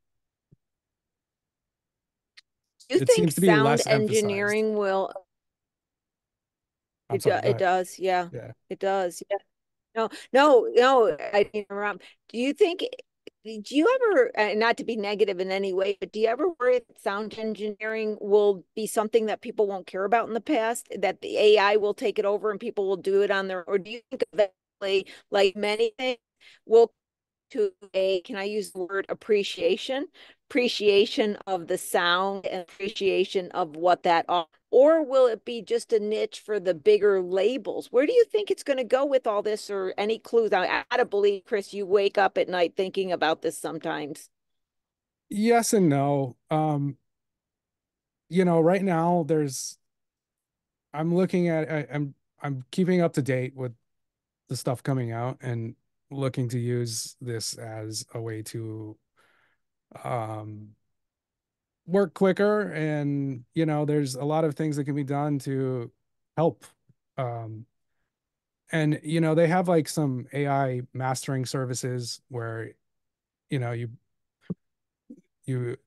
Do you It think seems to be sound less emphasized. engineering will? I'm sorry, go It ahead. does, yeah, Yeah. it does. Yeah. No, no, no, I interrupt. Do you think, do you ever, not to be negative in any way, but do you ever worry that sound engineering will be something that people won't care about in the past, that the AI will take it over and people will do it on their, or do you think eventually, like many things, will to a, can I use the word appreciation? Appreciation of the sound and appreciation of what that, or will it be just a niche for the bigger labels? Where do you think it's going to go with all this, or any clues? I gotta believe, Chris, you wake up at night thinking about this sometimes. Yes and no. You know, right now I'm looking at I'm keeping up to date with the stuff coming out, and looking to use this as a way to um work quicker. And you know, there's a lot of things that can be done to help. um and you know, they have like some AI mastering services where, you know, you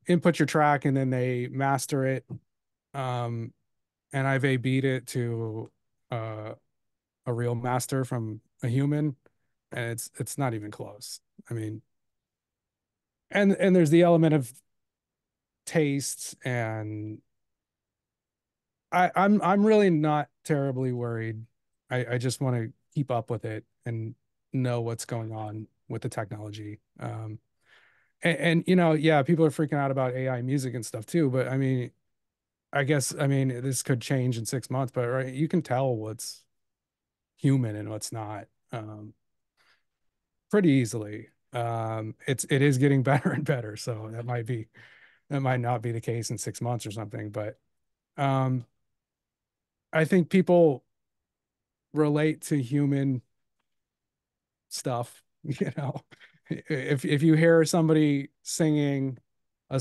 input your track and then they master it. um and I've A beat it to uh a real master from a human, and it's not even close. I mean, and there's the element of taste, and I'm really not terribly worried. I just want to keep up with it and know what's going on with the technology. and yeah, people are freaking out about AI music and stuff too, but I mean, I mean, this could change in 6 months, but right, you can tell what's human and what's not, pretty easily. It is getting better and better, so that might not be the case in 6 months or something, but um, I think people relate to human stuff, if you hear somebody singing a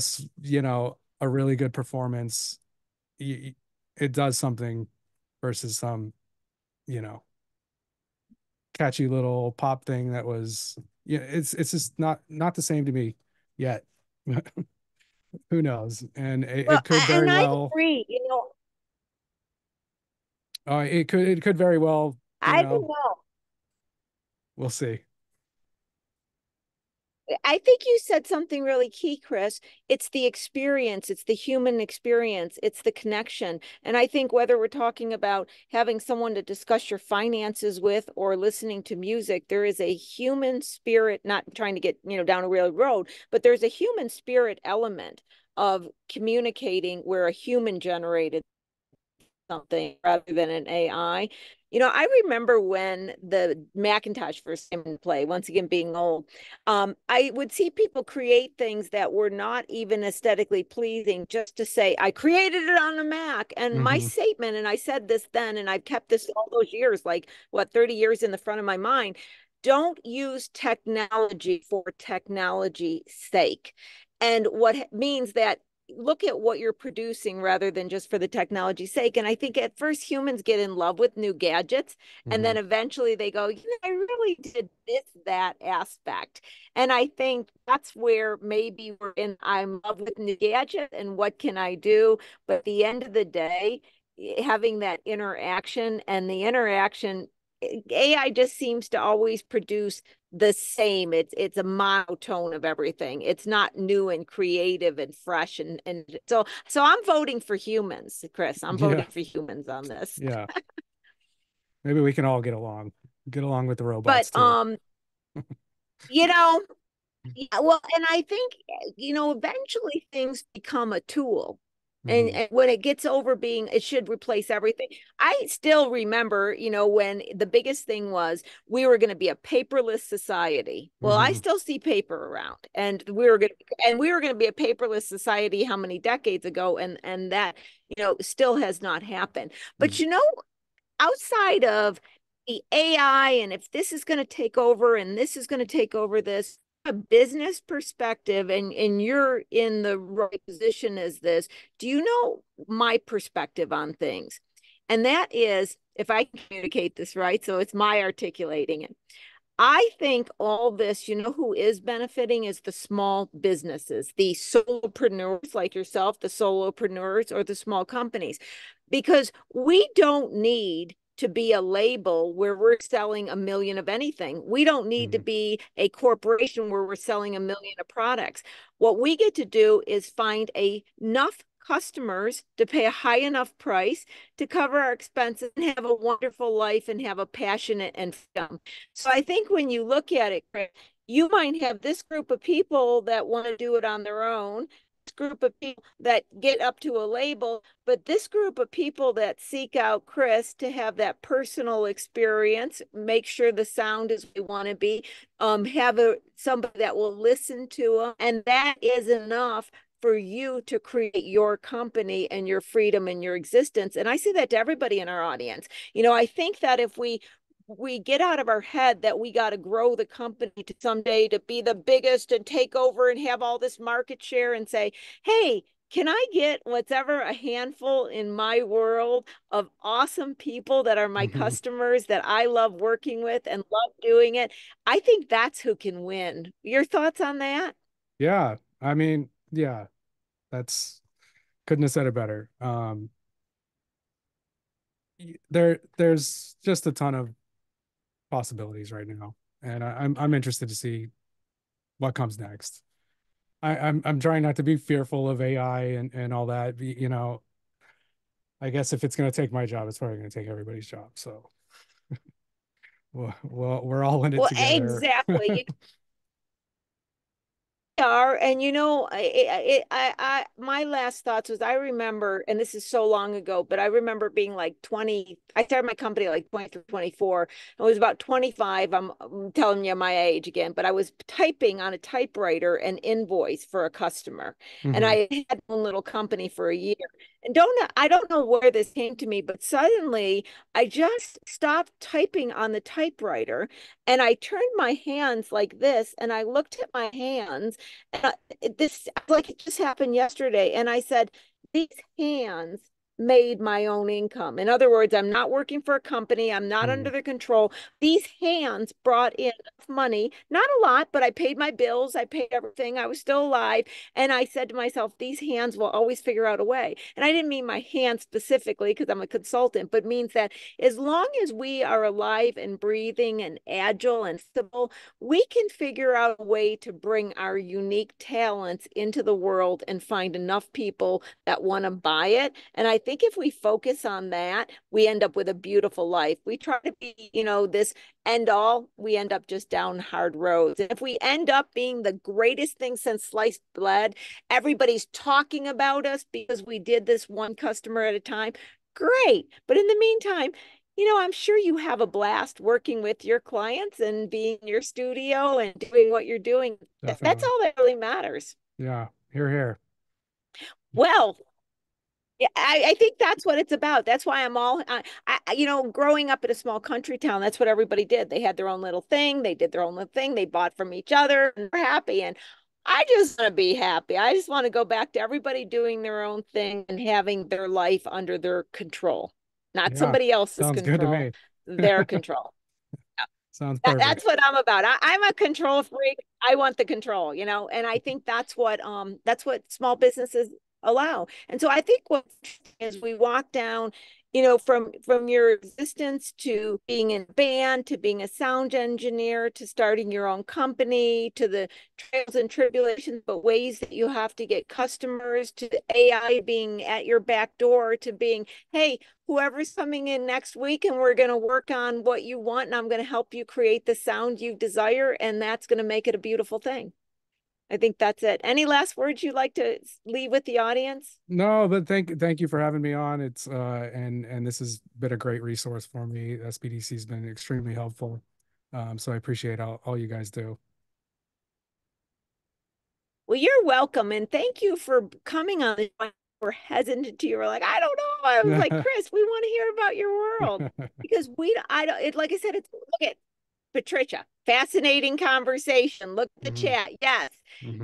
really good performance, it does something versus some, you know, catchy little pop thing that was, it's just not the same to me yet. Who knows? And Well, it could very and I well, agree. it could very well, I don't know. we'll see. I think you said something really key, Chris. It's the experience, it's the human experience, it's the connection. And I think whether we're talking about having someone to discuss your finances with or listening to music, there is a human spirit, not trying to get, down a real road, but there's a human spirit element of communicating where a human generated something rather than an AI. I remember when the Macintosh first came into play, once again, being old, I would see people create things that were not even aesthetically pleasing just to say, I created it on a Mac. And my Hmm. statement, and I said this then, and I've kept this all those years, like what, 30 years in the front of my mind. Don't use technology for technology's sake. And what means that look at what you're producing rather than just for the technology's sake. And I think at first humans get in love with new gadgets, and Hmm. then eventually they go, I really did this, that aspect. And I think that's where maybe I'm in love with new gadget and what can I do? But at the end of the day, having that interaction and the interaction, AI just seems to always produce the same. It's a monotone of everything. It's not new and creative and fresh, and so I'm voting for humans, Chris. I'm Yeah, voting for humans on this. yeah. Maybe we can all get along with the But robots too. you know, yeah, well, and I think, eventually things become a tool. Hmm. And when it gets over being, it should replace everything. I still remember, when the biggest thing was we were going to be a paperless society. Well, I Hmm. still see paper around, and we were going to be a paperless society how many decades ago, and that, still has not happened. But outside of the AI, and if this is going to take over and this is going to take over this, a business perspective, and you're in the right position as this, do you know my perspective on things? And that is, if I can communicate this right, so it's my articulating it. I think all this, who is benefiting is the small businesses, the solopreneurs like yourself, the solopreneurs or the small companies, because we don't need to be a label where we're selling a million of anything. We don't need to Hmm. be a corporation where we're selling a million of products. What we get to do is find enough customers to pay a high enough price to cover our expenses and have a wonderful life and have a passionate and freedom. So I think when you look at it, you might have this group of people that want to do it on their own, this group of people that get up to a label, but this group of people that seek out Chris to have that personal experience, make sure the sound is we want to be, have somebody that will listen to them, and that is enough for you to create your company and your freedom and your existence. And I say that to everybody in our audience. I think that if we get out of our head that we got to grow the company to someday to be the biggest and take over and have all this market share and say, hey, can I get whatever a handful in my world of awesome people that are my Hmm. customers that I love working with and love doing it? I think that's who can win. Your thoughts on that? Yeah, I mean, yeah, that's couldn't have said it better. There's just a ton of possibilities right now, and I'm interested to see what comes next. I'm trying not to be fearful of AI and all that. I guess if it's going to take my job, it's probably going to take everybody's job. So, well, we're all in it Well, together. exactly. are. And my last thoughts was, I remember, and this is so long ago, but I remember being like 20. I started my company like 23, 24. I was about 25. I'm telling you my age again, but I was typing on a typewriter an invoice for a customer. And Hmm. I had my own little company for a year. And I don't know where this came to me, but suddenly I just stopped typing on the typewriter and I turned my hands like this and I looked at my hands and this, like, it just happened yesterday. And I said, these hands made my own income. In other words, I'm not working for a company. I'm not Hmm. under their control. These hands brought in money, not a lot, but I paid my bills. I paid everything. I was still alive. And I said to myself, these hands will always figure out a way. And I didn't mean my hands specifically because I'm a consultant, but means that as long as we are alive and breathing and agile and civil, we can figure out a way to bring our unique talents into the world and find enough people that want to buy it. And I think if we focus on that, we end up with a beautiful life. We try to be, this end all, we end up just down hard roads. And if we end up being the greatest thing since sliced bread, everybody's talking about us because we did this one customer at a time. Great. But in the meantime, I'm sure you have a blast working with your clients and being in your studio and doing what you're doing. That's Definitely. all that really matters. Yeah. Here, here. Well, yeah, I think that's what it's about. That's why I'm all, growing up in a small country town, that's what everybody did. They had their own little thing. They did their own little thing. They bought from each other and they're happy. And I just want to be happy. I just want to go back to everybody doing their own thing and having their life under their control, not Yeah. somebody else's Sounds good to control, me. their control. Sounds That's perfect. what I'm about. I'm a control freak. I want the control, and I think that's what small businesses allow. And so I think what as we walk down, from your existence to being in a band, to being a sound engineer, to starting your own company, to the trials and tribulations, but ways that you have to get customers, to the AI being at your back door, to being, hey, whoever's coming in next week and we're going to work on what you want and I'm going to help you create the sound you desire and that's going to make it a beautiful thing. I think that's it. Any last words you'd like to leave with the audience? No, but thank you for having me on. It's and this has been a great resource for me. SBDC has been extremely helpful. So I appreciate all you guys do. Well, you're welcome and thank you for coming on. We're hesitant to you. We're like, I don't know. I was like, Chris, we want to hear about your world because I don't, like I said, look at Patricia, fascinating conversation. Look at the Hmm. chat. Yes. Hmm.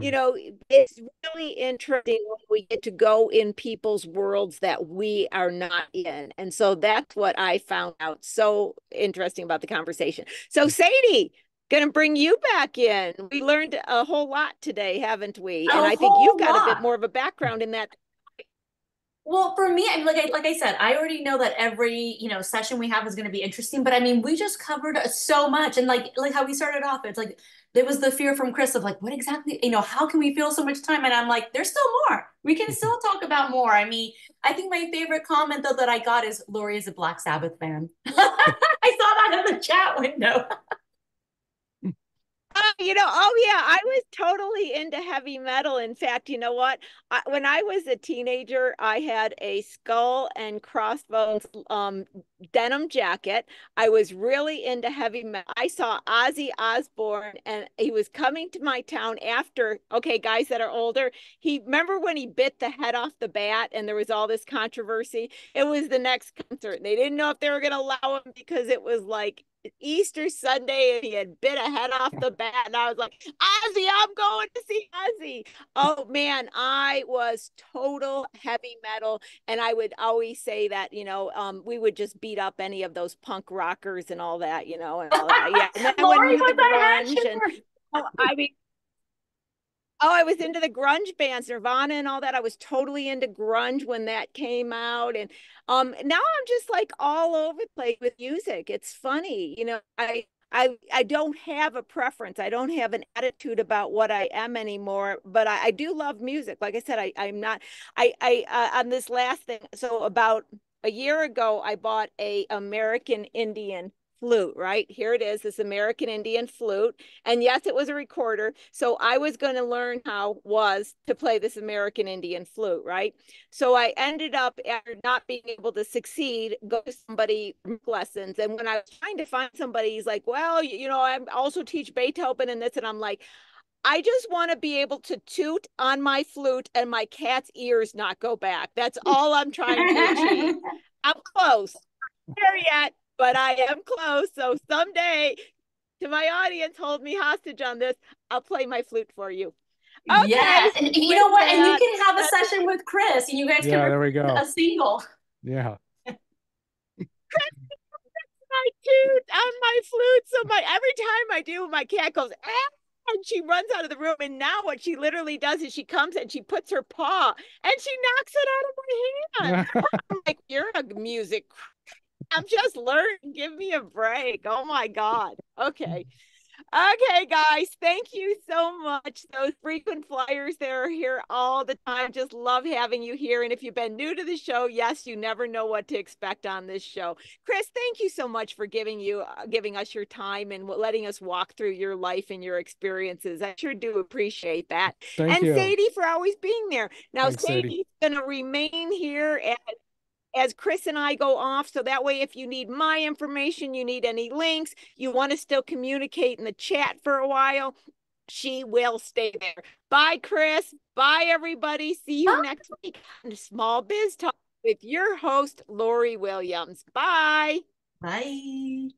It's really interesting when we get to go in people's worlds that we are not in. And so that's what I found out so interesting about the conversation. So, Sadie, going to bring you back in. We learned a whole lot today, haven't we? And A I think you've whole got a bit lot. more of a background in that. Well, for me, I mean, like I said, I already know that every, session we have is going to be interesting, but I mean, we just covered so much. And like how we started off, it's like there was the fear from Chris of like, what exactly, how can we fill so much time? And I'm like, there's still more. We can still talk about more. I mean, I think my favorite comment though that I got is Lori is a Black Sabbath fan. I saw that in the chat window. Oh yeah, I was totally into heavy metal. In fact, you know what? When I was a teenager, I had a skull and crossbones denim jacket. I was really into heavy metal. I saw Ozzy Osbourne, and he was coming to my town after. Okay, guys that are older, he remember when he bit the head off the bat, and there was all this controversy. It was the next concert. And they didn't know if they were going to allow him because it was like Easter Sunday and he had bit a head off the bat. And I was like, Ozzy, I'm going to see Ozzy. Oh man, I was total heavy metal. And I would always say that, we would just beat up any of those punk rockers and all that, and all that. Yeah. And then I went Lori into the was a hat grunge and shipper. oh, I mean, oh, I was into the grunge bands, Nirvana and all that. I was totally into grunge when that came out. And now I'm just like all over the place with music. It's funny, I don't have a preference. I don't have an attitude about what I am anymore, but I do love music. Like I said, I'm not on this last thing. So about a year ago, I bought a American Indian flute, right? Here it is, this American Indian flute. And yes, it was a recorder. So I was going to learn how was to play this American Indian flute, right? So I ended up, after not being able to succeed, go to somebody lessons. And when I was trying to find somebody, he's like, well, you know, I also teach Beethoven and this. And I'm like, I just want to be able to toot on my flute and my cat's ears not go back. That's all I'm trying to achieve. I'm close. Not there yet, but I am close. So someday, to my audience, hold me hostage on this. I'll play my flute for you. Okay. Yes. And you know what? And you can have a that's session with Chris and you guys can there we record go. a single. Yeah. I toot on my flute. So every time I do, my cat goes, ah, and she runs out of the room. And now what she literally does is she comes and she puts her paw and she knocks it out of my hand. I'm like, you're a music. I'm just learning. Give me a break. Oh my God. Okay. Okay, guys, thank you so much. Those frequent flyers, they're here all the time. Just love having you here. And if you've been new to the show, yes, you never know what to expect on this show. Chris, thank you so much for giving us your time and letting us walk through your life and your experiences. I sure do appreciate that. Thank you. Sadie for always being there. Now, Thanks, Sadie's going to remain here as Chris and I go off. So that way, if you need my information, you need any links, you want to still communicate in the chat for a while, she will stay there. Bye, Chris. Bye, everybody. See you next week on Small Biz Talk with your host, Lori Williams. Bye. Bye.